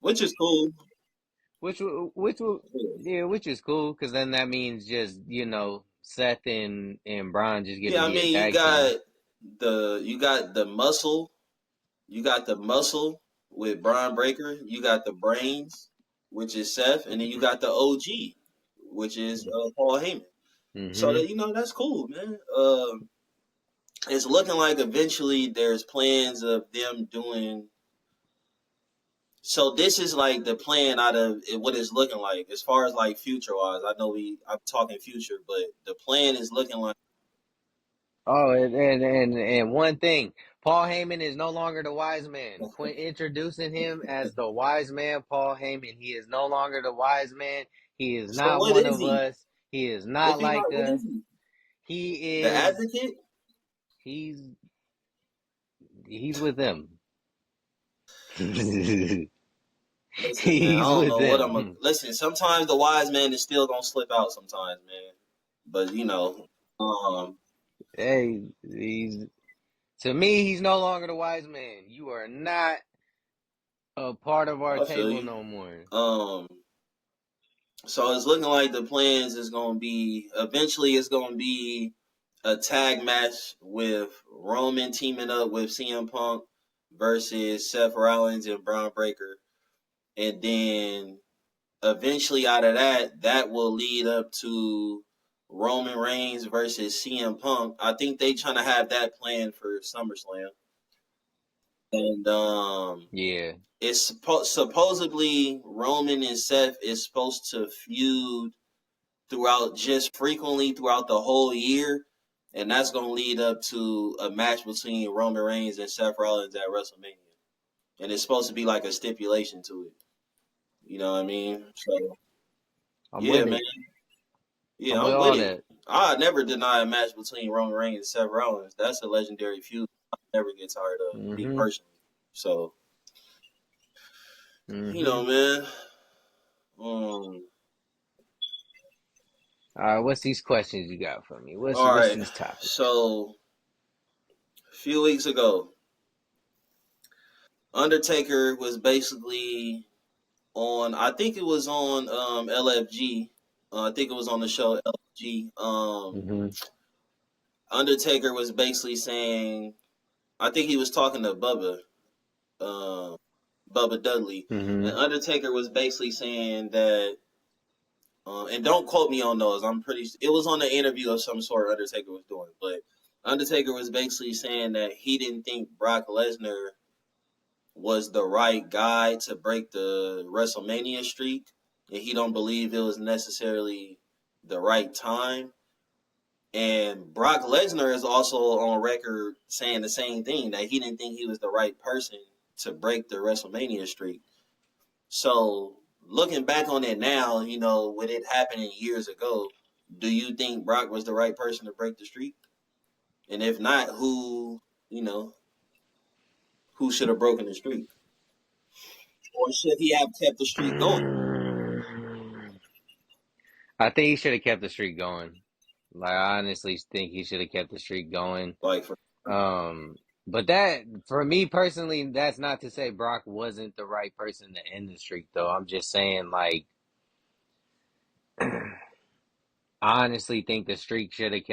which is cool. which yeah, which is cool because then that means just Seth and Braun just get to Yeah, I be a mean tag team. you got the muscle, you got the muscle with Braun Breaker. You got the brains, which is Seth, and then you got the OG, which is Paul Heyman. So Mm-hmm. that that's cool, man. It's looking like eventually there's plans of them doing. So this is like the plan out of what it's looking like as far as like future wise. I know I'm talking future, but the plan is looking like. Oh, and one thing, Paul Heyman is no longer the wise man. Quit introducing him as the wise man, Paul Heyman. He is no longer the wise man. He is So not what one is of he? us. He is If not he like not, what us. is he? He The is advocate? he's he's with them. He's Listen, man, I don't with know what I'm gonna them. listen. Sometimes the wise man is still gonna slip out. Sometimes, man. But um, Hey, he's to me, he's no longer the wise man. You are not a part of our I feel table you. no more. So it's looking like the plans is gonna be eventually it's gonna be a tag match with Roman teaming up with CM Punk versus Seth Rollins and Braun Breaker, and then eventually out of that will lead up to Roman Reigns versus CM Punk. I think they trying to have that plan for SummerSlam, and Yeah. it's supposedly Roman and Seth is supposed to feud throughout just frequently throughout the whole year, and that's gonna lead up to a match between Roman Reigns and Seth Rollins at WrestleMania, and it's supposed to be like a stipulation to it. You know what I mean? So I'm yeah, with man. it. Yeah, I'm with I'm with all it. that. I never deny a match between Roman Reigns and Seth Rollins. That's a legendary feud. I never get tired of me Mm-hmm. personally. So Mm-hmm. man. Um. All right, what's these questions you got for me? What's All what's right. these topics? So a few weeks ago, Undertaker was basically on. I think it was on LFG. I think it was on the show LFG. Mm-hmm. Undertaker was basically saying. I think he was talking to uh, Bubba Dudley, Mm-hmm. and Undertaker was basically saying that. And don't quote me on those. I'm pretty. It was on an interview of some sort Undertaker was doing, but Undertaker was basically saying that he didn't think Brock Lesnar was the right guy to break the WrestleMania streak, and he don't believe it was necessarily the right time. And Brock Lesnar is also on record saying the same thing, that he didn't think he was the right person to break the WrestleMania streak. So looking back on it now, with it happening years ago, do you think Brock was the right person to break the streak? And if not, who, you know, who should have broken the streak, or should he have kept the streak going? I think he should have kept the streak going. Like, I honestly think he should have kept the streak going. Like for But that, for me personally, that's not to say Brock wasn't the right person to end the streak, though. I'm just saying, like, I honestly think the streak should have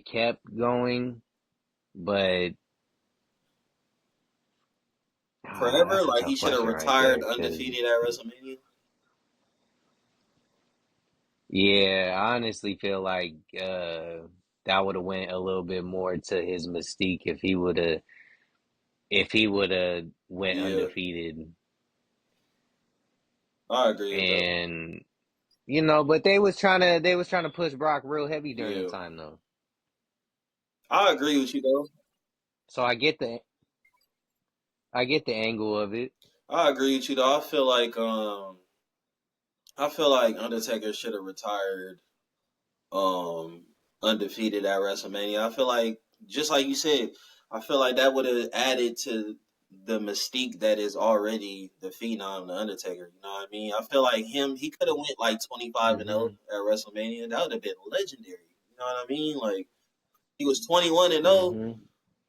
kept going, but forever, that's a like he tough should have question right retired there, because undefeated at WrestleMania. yeah, I honestly feel like that would have went a little bit more to his mystique if he would have went Yeah, undefeated. I agree with that. And but they was trying to push Brock real heavy during the Yeah, time though. I agree with you though. So I get the angle of it. I agree with you though. I feel like Undertaker should have retired um undefeated at WrestleMania. I feel like, just like you said, I feel like that would have added to the mystique that is already the Phenom, the Undertaker. You know what I mean? I feel like he could have went like 25-0 Mhm. at WrestleMania. That would have been legendary. You know what I mean? Like he was 21-0. Mhm.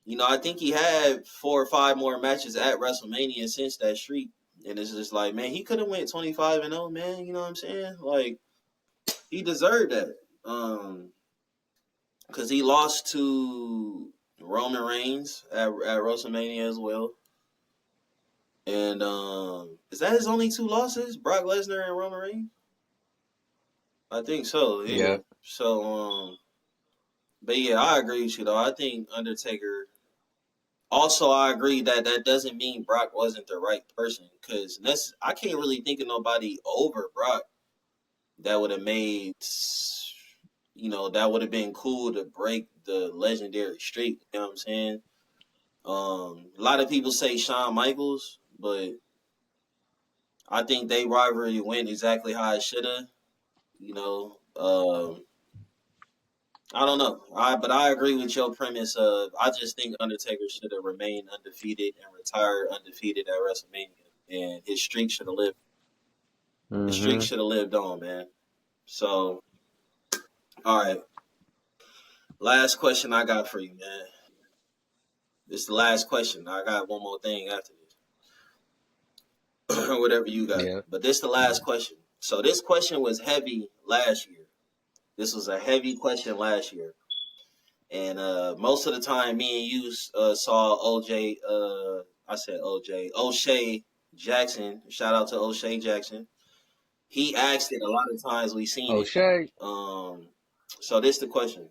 You know, I think he had 4 or 5 more matches at WrestleMania since that streak. And it's just like, man, he could have went 25-0, man. You know what I'm saying? Like he deserved that. Because he lost to Roman Reigns at WrestleMania as well. And is that his only 2 losses? Brock Lesnar and Roman Reigns? I think so, yeah. Yep. So but yeah, I agree with you though. I think Undertaker. Also, I agree that that doesn't mean Brock wasn't the right person, because I can't really think of nobody over Brock that would have made, that would have been cool to break the legendary streak. You know what I'm saying? A lot of people say Shawn Michaels, but I think they rivalry went exactly how it should have. You know, I don't know. But I agree with your premise of, I just think Undertaker should have remained undefeated and retired undefeated at WrestleMania, and his streak should have lived. His streak Mhm. should have lived on, man. So, all right, last question I got for you, man. This is the last question. I got one more thing after this, whatever you got. Yep. But this is the last question. So this question was heavy last year. This was a heavy question last year. And most of the time, me and you saw OJ. I said OJ. O'Shea Jackson. Shout out to O'Shea Jackson. He asked it a lot of times. We seen it. O'Shea. So this the question: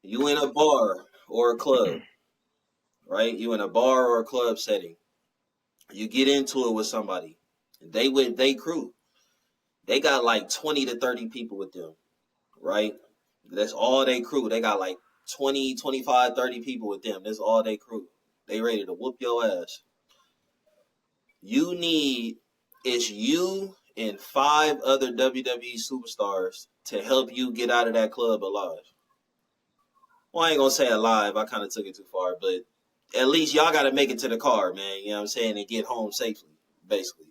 you in a bar or a club, right? You in a bar or a club setting. You get into it with somebody. They with they crew. They got like 20 to 30 people with them, right? That's all they crew. They got like 20, 25, 30 people with them. That's all they crew. They ready to whoop your ass. You need, it's you and 5 other WWE superstars to help you get out of that club alive. Well, I ain't gonna say alive. I kind of took it too far, but at least y'all got to make it to the car, man. You know what I'm saying? And get home safely, basically.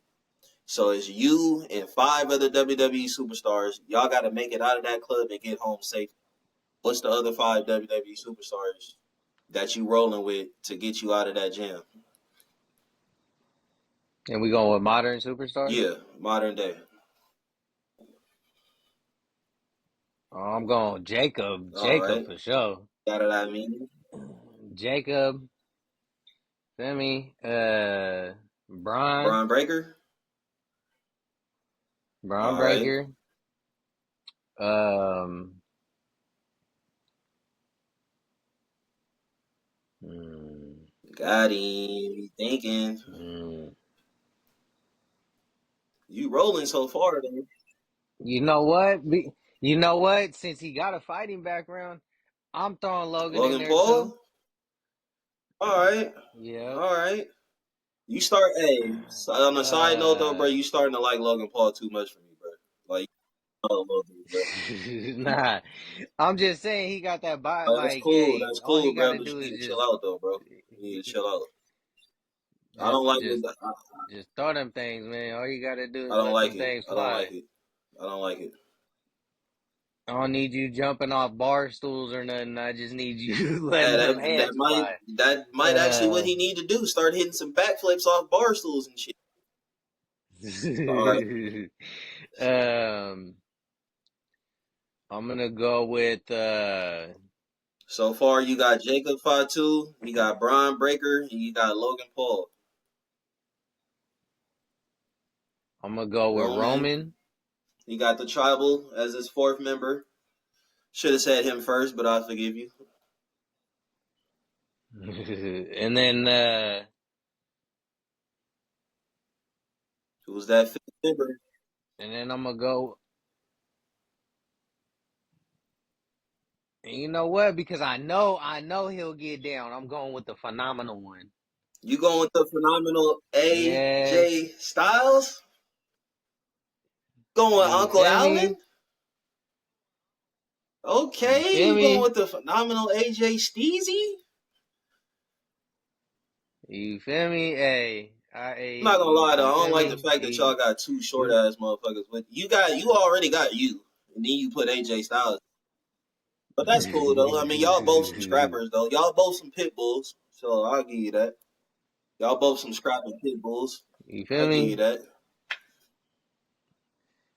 So it's you and 5 other WWE superstars. Y'all got to make it out of that club and get home safely. What's the other 5 WWE superstars that you rolling with to get you out of that jam? And we going with modern superstars? Yeah, modern day. Oh, I'm going Jacob. All Jacob right. for sure. Got it, I mean. Jacob, feel me? Braun, Braun Breaker. Braun All right. Breaker. Um, mm, Got him. Thinking. mm. You rolling so far, though. You know what? You know what? Since he got a fighting background, I'm throwing Logan in Logan there too. Paul. All right. Yep. All right. You start, hey, on a side note, though, bro, Uh, you starting to like Logan Paul too much for me, bro. Like, a little bit, bro. nah. I'm just saying he got that body. Oh, that's Like, cool. hey, That's all cool, you got bro. to But do you is need to chill just out, though, bro. You need to chill out. I don't like it. Just throw them things, man. All you gotta do I is don't let like them it. things I don't fly. like it. I don't like it. I don't need you jumping off bar stools or nothing. I just need you letting Yeah, them hands fly. that might actually what he need to do. Start hitting some backflips off bar stools and shit. All right. um, I'm gonna go with So far, you got Jacob Fatu, you got Braun Breaker, and you got Logan Paul. I'm gonna go with Roman, Roman. you got the Tribal as his fourth member. Should have said him first, but I forgive you. And then Who's that fifth member? I'm gonna go. And you know what? Because I know he'll get down. I'm going with the phenomenal one. You going with the phenomenal AJ Yes. Styles? Going with You Uncle feel Alvin? me? You Okay, feel you going me? with the phenomenal AJ Steezy? You feel me? Hey, I'm not gonna lie though, I you don't feel like the me? fact that y'all got two short ass motherfuckers. But you already got you, and then you put AJ Styles. But that's cool though. I mean, y'all both some scrappers though. Y'all both some pit bulls, so I'll give you that. Y'all both some scrapping pit bulls. You I'll feel give you me? that.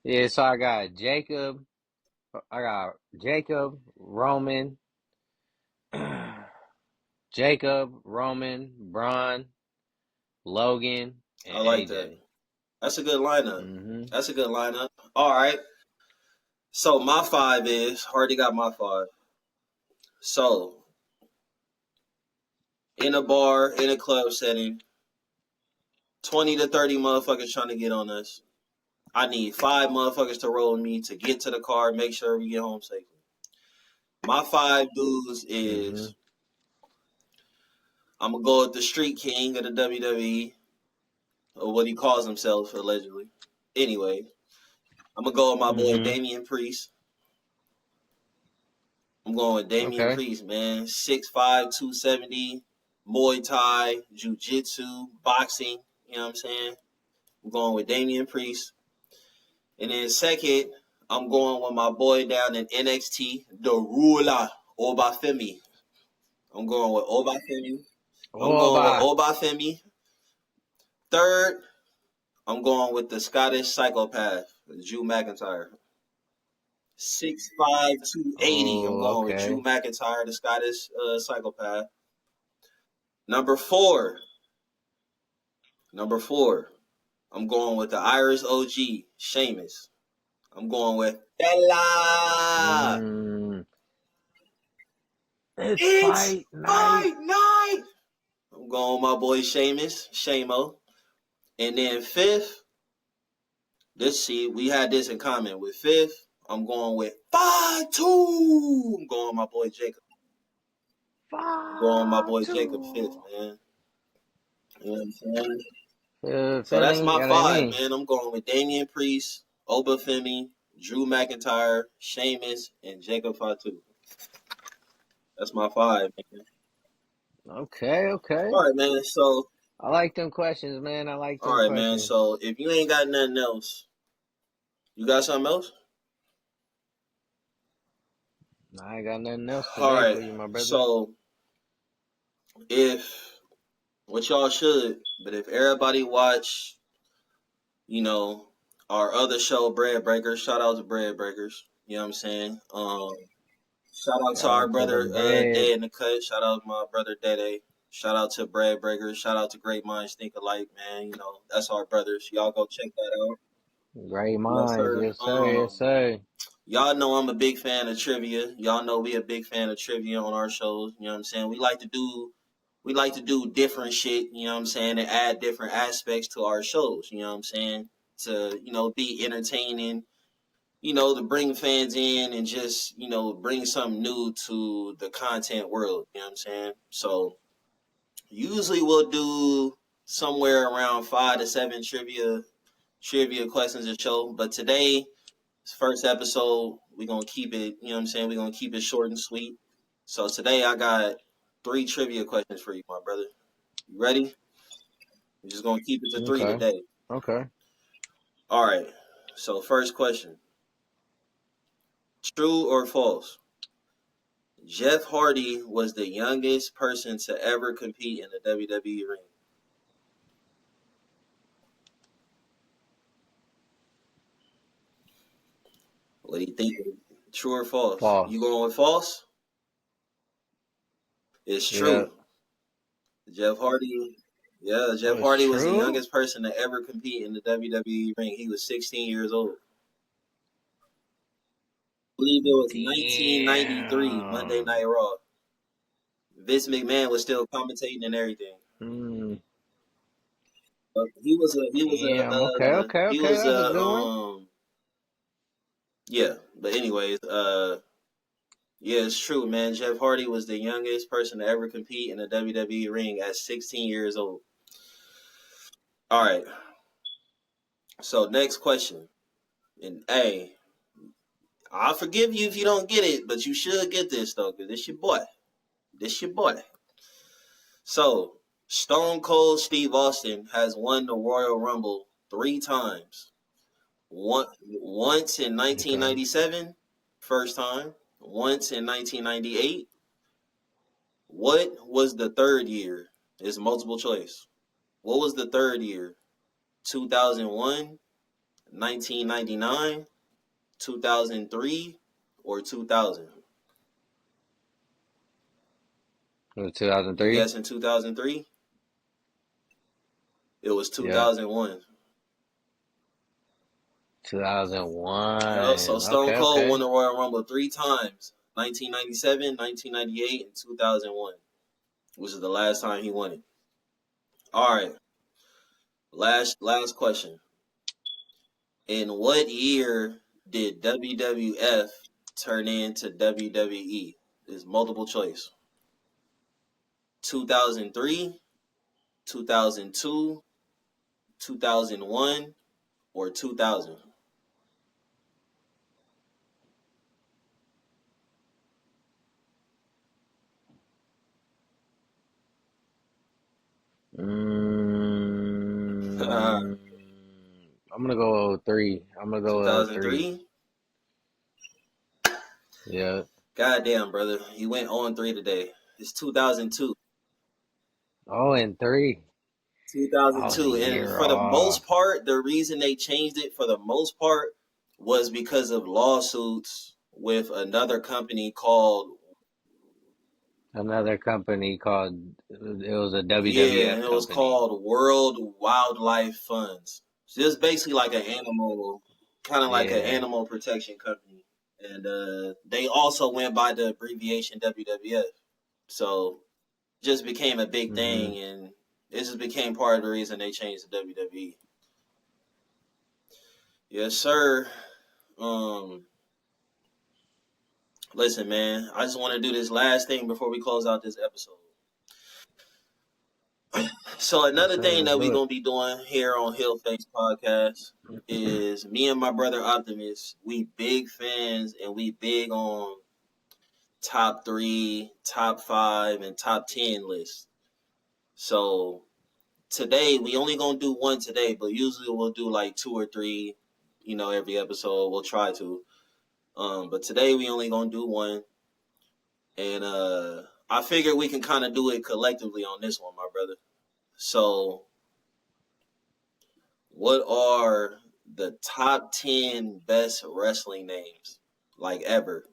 Yeah, so I got Jacob, Roman, Braun, Logan, I and like that. AJ. That's a good lineup. Mm-hmm. That's a good lineup. All right. So my five is already got my five. So in a bar, in a club setting, 20 to 30 motherfuckers trying to get on us. I need 5 motherfuckers to roll with me to get to the car, make sure we get home safely. My 5 dudes Mm-hmm. is I'm gonna go with the Street King of the WWE, or what he calls himself allegedly. Anyway, I'm gonna go with my boy Mm-hmm. Damian Priest. I'm going with Damian Okay. Priest, man. 6'5", 270, Muay Thai, Jiu Jitsu, boxing. You know what I'm saying? I'm going with Damian Priest. And then second, I'm going with my boy down in NXT, the ruler, Obafemi. I'm going with Obafemi. Oba. Obafemi. Third, I'm going with the Scottish psychopath, Drew McIntyre. 6'5", 280. I'm Oh, going with Drew okay. McIntyre, the Scottish psychopath. Number four, I'm going with the Irish OG, Sheamus. I'm going with Bella. Mm. It's It's fight night. fight night. I'm going with my boy Sheamus, Shamo. And then fifth, we had this in common. With fifth, I'm going with 5-2. I'm going with my boy Jacob. I'm going with my boy Jacob fifth, 5-2. man. You know what I'm saying? So Feel that's me? You my know what I five, mean? man. I'm going with Damian Priest, Obafemi, Drew McIntyre, Sheamus, and Jacob Fatu. That's my five, man. Okay, okay. All right, man. So, I like them questions, man. I like all them right, man. questions. So, if you ain't got nothing else, you got something else? I ain't got nothing else All today right. for you, my brother. So, if what y'all should, but if everybody watch, you know, our other show, Bread Breakers. Shout out to Bread Breakers. You know what I'm saying? Shout out to Shout our out to the brother bread. Day in the Cut. Shout out to my brother Dede. Shout out to Bread Breakers. Shout out to Great Minds Think Alike, man. You know, that's our brothers. Y'all go check that out. Great Yes, minds. sir. Yes, sir. Yes, sir. Y'all know I'm a big fan of trivia. Y'all know we a big fan of trivia on our shows. You know what I'm saying? We like to do different shit, you know what I'm saying, and add different aspects to our shows, you know what I'm saying? To, be entertaining, to bring fans in and just, bring something new to the content world, you know what I'm saying? So usually we'll do somewhere around 5 to 7 trivia questions a show. But today, first episode, we're gonna keep it, you know what I'm saying? We're gonna keep it short and sweet. So today I got 3 trivia questions for you, my brother. You ready? We're just gonna keep it to 3 Okay. today. Okay. All right. So first question: true or false? Jeff Hardy was the youngest person to ever compete in the WWE ring. What do you think? True or false? You False. going with false? It's Yeah. true. Jeff Hardy. Yeah, Oh, Jeff it's Hardy was the true? youngest person to ever compete in the WWE ring. He was 16 years old. I believe it was 1993 Monday Damn. Night Raw. Vince McMahon was still commentating and everything. Mm, But damn. Okay. Okay. he Okay. was That's a a good one. yeah. But anyways, yeah, it's true, man. Jeff Hardy was the youngest person to ever compete in the WWE ring at 16 years old. All right. So next question. And hey, I'll forgive you if you don't get it, but you should get this though, because this your boy. This your boy. So Stone Cold Steve Austin has won the Royal Rumble 3 times. Once in Okay. 1997, first time. Once in 1998. What was the third year? It's multiple choice. What was the third year? 2001, 1999, 2003, or 2000? Was it You 2003? guessing 2003? It was Yeah. 2001. Yep. So 2001. Stone Okay. Cold won Okay. the Royal Rumble 3 times: 1997, 1998, and 2001, which is the last time he won it. All right. Last question. In what year did WWF turn into WWE? Is multiple choice. 2003, 2002, 2001, or 2000? Mm, I'm gonna go 03. I'm gonna go 03. 2003? Yeah. Goddamn, brother. You went on 3 today. It's 2002. Oh, and 3. I was a 2002. And year for the off. most part, the reason they changed it for the most part was because of lawsuits with another company called, Another company called, it was a yeah, and WWF it was company. called World Wildlife Funds. So it's basically like an animal, kind of like an Yeah. animal protection company. And they also went by the abbreviation WWF. So just became a big Mm-hmm. thing, and it just became part of the reason they changed the WWE. Yes, sir. Um, Listen, man, I just want to do this last thing before we close out this episode. So Yes, another sir. thing Let's that we're do it. gonna be doing here on HeelFace Podcast is me and my brother Optimus. We big fans and we big on top 3, top 5, and top 10 lists. So today we only gonna do one today, but usually we'll do like 2 or 3. Every episode we'll try to. But today we only gonna do one, and I figure we can kind of do it collectively on this one, my brother. So, what are the top 10 best wrestling names like ever?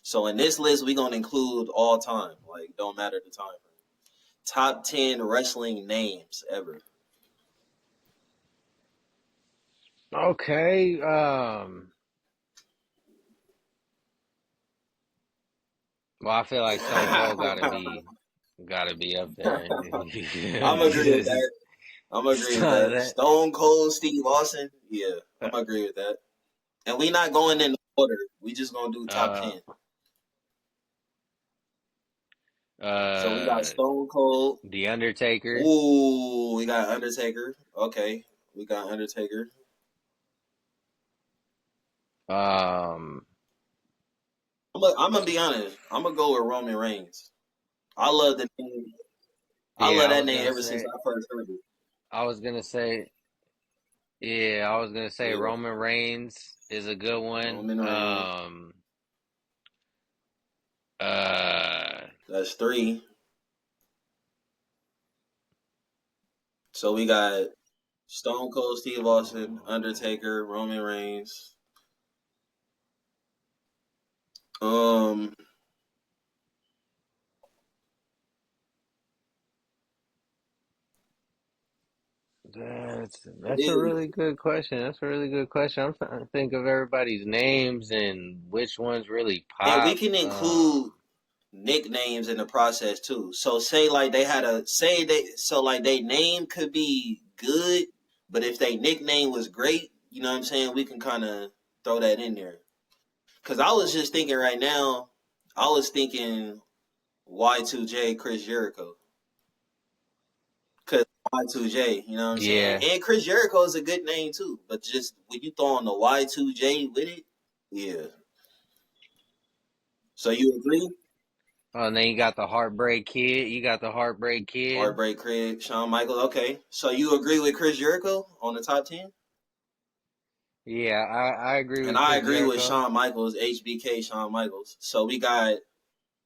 So in this list, we're gonna include all time, like don't matter the time frame. Top 10 wrestling names ever. Okay. Well, I feel like Stone Cold gotta be up there. I'm agree with that. I'm agree with So that. that Stone Cold Steve Austin. Yeah, I'm agree with that. And we not going in order. We just gonna do top uh 10. So we got uh Stone Cold. The Undertaker. Ooh, we got Undertaker. Okay, we got Undertaker. Um I'm gonna be honest. I'm gonna go with Roman Reigns. I love the name. I Yeah, love I that was name gonna ever since say. I first heard it. I was gonna say. Yeah, I was gonna say Yeah, Roman Reigns is a good one. Roman Reigns. Uh, That's 3. So we got Stone Cold Steve Austin, Undertaker, Roman Reigns. Um, it that's a is. really good question. That's a really good question. I'm trying to think of everybody's names and which ones really And we pop. can include nicknames in the process too. So say like they had a say they so like they name could be good, but if they nickname was great, you know what I'm saying, we can kind of throw that in there. Cause I was just thinking right now, I was thinking Y2J Chris Jericho. Cause Y2J, you know what I'm saying? Yeah. And Chris Jericho is a good name too, but just when you throw on the Y2J with it, yeah. So you agree? Oh, and then you got the Heartbreak Kid. You got the Heartbreak Kid. Heartbreak Craig, Shawn Michaels. Okay, so you agree with Chris Jericho on the top 10? Yeah, I agree And with I Chris agree with Jericho. Shawn Michaels, HBK Shawn Michaels. So we got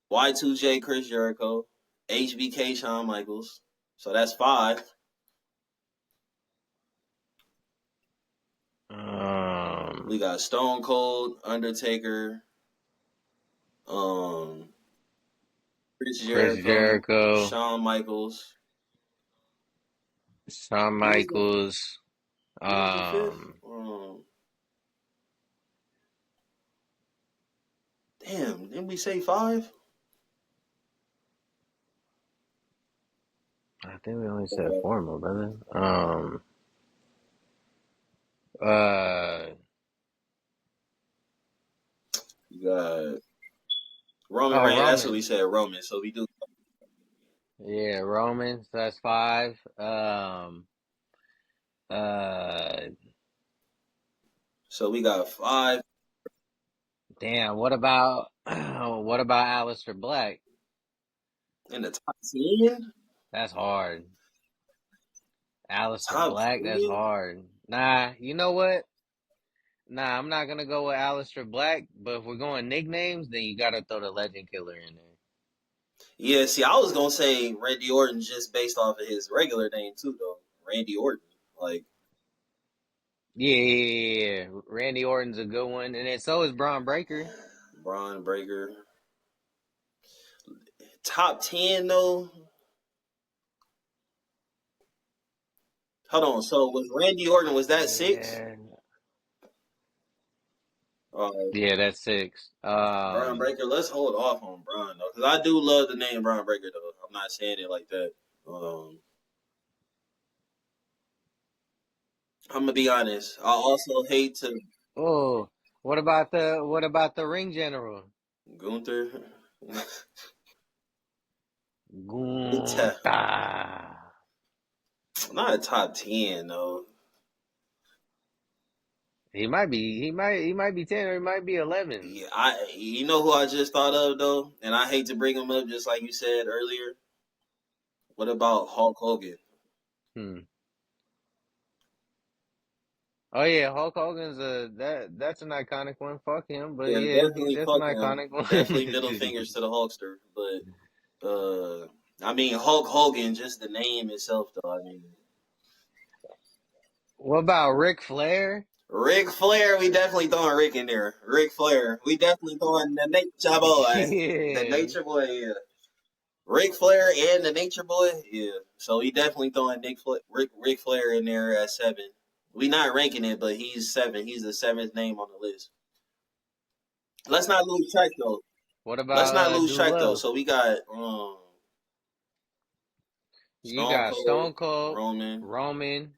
Y2J Chris Jericho, HBK Shawn Michaels. So that's 5. We Um, got Stone Cold, Undertaker, um, Chris Chris Jericho, Jericho, Shawn Michaels. Shawn Who was the Michaels. who was the fifth? Um, Damn, didn't we say 5? I think we only said Okay. four, my brother. Uh, You got Roman oh, Reigns. That's what we Roman. said, Roman. So we do. Yeah, Roman. So that's five. Uh, So we got 5 damn. What about what about Aleister Black? in the top 10. That's hard. Aleister Top Black. That's 10. hard. Nah, you know what? Nah, I'm not gonna go with Aleister Black. But if we're going nicknames, then you gotta throw the Legend Killer in there. Yeah, see, I was gonna say Randy Orton just based off of his regular name too, though. Randy Orton, like Yeah. Randy Orton's a good one, and then so is Braun Breaker. Braun Breaker. Top 10 though. Hold on. So was Randy Orton, was that 6? Yeah. Uh, Yeah, that's six. Braun Breaker. Let's hold off on Braun though, because I do love the name Braun Breaker though. I'm not saying it like that. I'm gonna be honest. I also hate to Oh, what about the Ring General? Gunther. Gunther. Gunta. Not a top 10 though. He might be 10 or he might be 11. Yeah, you know who I just thought of though, and I hate to bring him up, just like you said earlier. What about Hulk Hogan? Hmm. Oh yeah, Hulk Hogan's that's an iconic one. Fuck him, but Yeah, yeah, definitely that's an fuck him. iconic Definitely middle one. fingers to the Hulkster, but I mean Hulk Hogan, just the name itself though. I mean What about Ric Flair? Ric Flair, we definitely throwing Rick in there. Ric Flair, we definitely throwing the Nature Boy. The Yeah. Nature Boy, yeah. Ric Flair and the Nature Boy, yeah. So we definitely throwing Ric Flair in there at 7. We not ranking it, but he's 7. He's the 7th name on the list. Let's not lose track though. What Let's about not lose Do track though. Love? So we got You Stone got Cold, Stone Cold, Roman, Roman,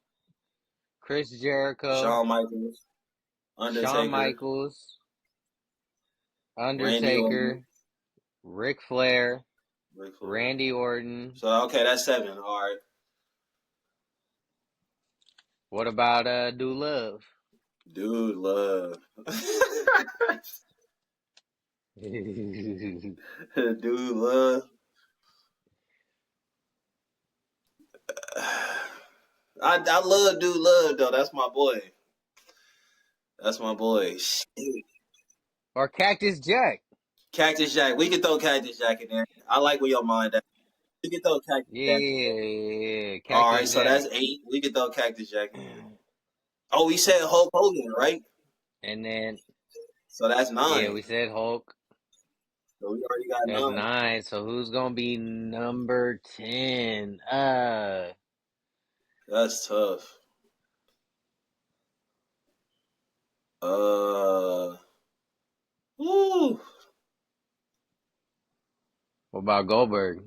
Chris Jericho, Shawn Michaels, Shawn Undertaker, Michaels, Randy Orton, Undertaker, Ric Flair, Ric Flair. Randy Orton. So okay, that's 7. All right, What about Do Love? dude, love, dude, love. I love Dude Love though. That's my boy. That's my boy. Shit. Or Cactus Jack. Cactus Jack. We can throw Cactus Jack in there. I like where your mind at. We can throw Cactus Jack in there. Yeah, All right, Cactus so that's Jack. 8. We can throw Cactus Jack in there. Oh, we said Hulk Hogan, right? And then, So that's yeah, 9. we said Hulk. So we already got That's 9. 9. So who's gonna be number 10? That's tough. Uh, Woo. What about Goldberg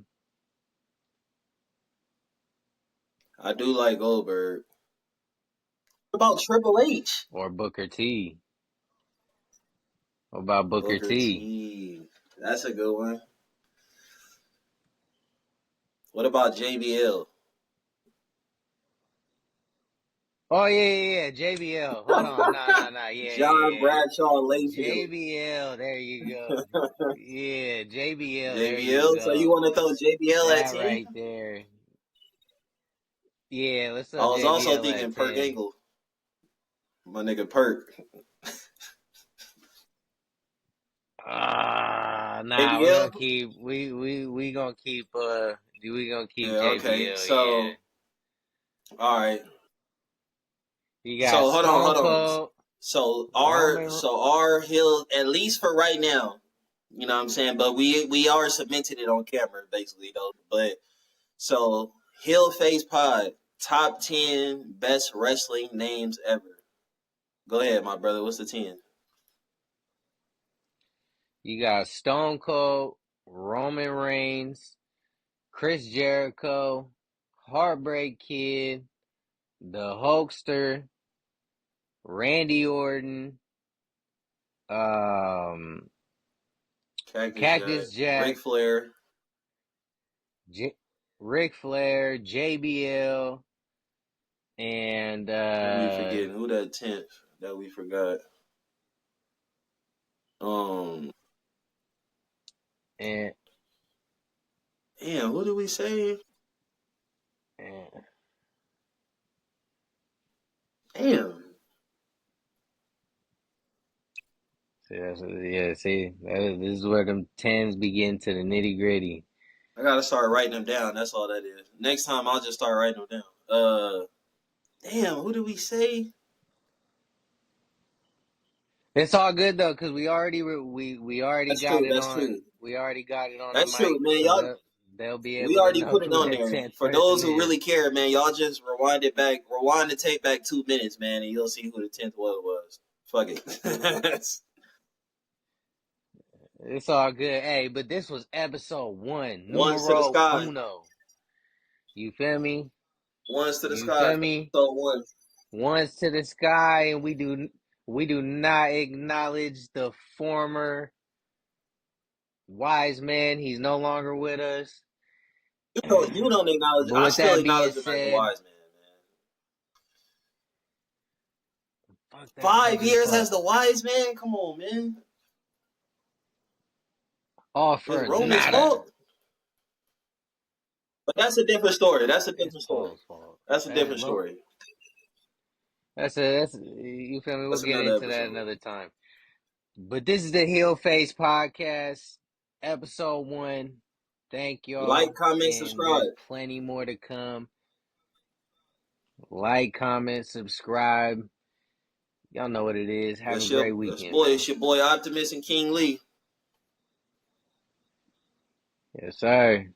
I do like Goldberg. What about Triple H? or Booker T? What about Booker Booker T? T. That's a good one. What about JBL? Oh yeah, JBL. Hold on, no. John Yeah. Bradshaw Layfield. JBL. There you go. Yeah, JBL. There you JBL. So you go. want to throw JBL at That 10? right there. Yeah, let's I throw was also JBL thinking at Perk 10. Angle. My nigga Perk. Nah, we're JBL? gonna keep we gonna keep Yeah, okay. JBL, yeah. All right. You got So Stone hold on. Cold, So Roman. our Hill, at least for right now, you know what I'm saying? But we are cementing it on camera, basically, though. But so HeelFace Pod, top 10 best wrestling names ever. Go ahead, my brother. What's the 10? You got Stone Cold, Roman Reigns, Chris Jericho, Heartbreak Kid, the Hulkster, Randy Orton, um, Cactus Jack, Cactus Ric Jack, Flair. J- Ric Flair, JBL, and Who we forgetting? Who that 10th that we forgot? Um, and, Damn, who did we say? and Damn. this is where them tens begin to the nitty gritty. I gotta start writing them down. That's all that is. Next time I'll just start writing them down. Damn, who did we say? It's all good though, cause we already That's got true. it That's on. true. We already got it on the That's true, mic, man. so Y'all, they'll be we able to already know put it who on that there. tenth For person those who is. really care, man, y'all just rewind the tape back 2 minutes, man, and you'll see who the 10th was. Fuck it. It's all good. Hey, but this was episode 1, Ones to the numero sky. uno. You feel me? Ones to the You sky. feel me? So one. Ones to the sky, and we do not acknowledge the former wise man. He's no longer with us. You don't acknowledge. But I with still that being acknowledge him as a said, wise man, man. fuck that 5 years as fuck. the wise man. Come on, man. All It's for Roman's nada. fault. But that's a different story. That's a It's different story. Paul's fault. That's a different story. That's you feel me? We'll That's get another into that episode. another time. But this is the HeelFace Podcast, episode 1. Thank Like, y'all, comment, and there's subscribe. plenty more to come. Like, comment, subscribe. Y'all know what it is. Have a great weekend, It's man. your boy Optimus and King Lee. Yes, sir.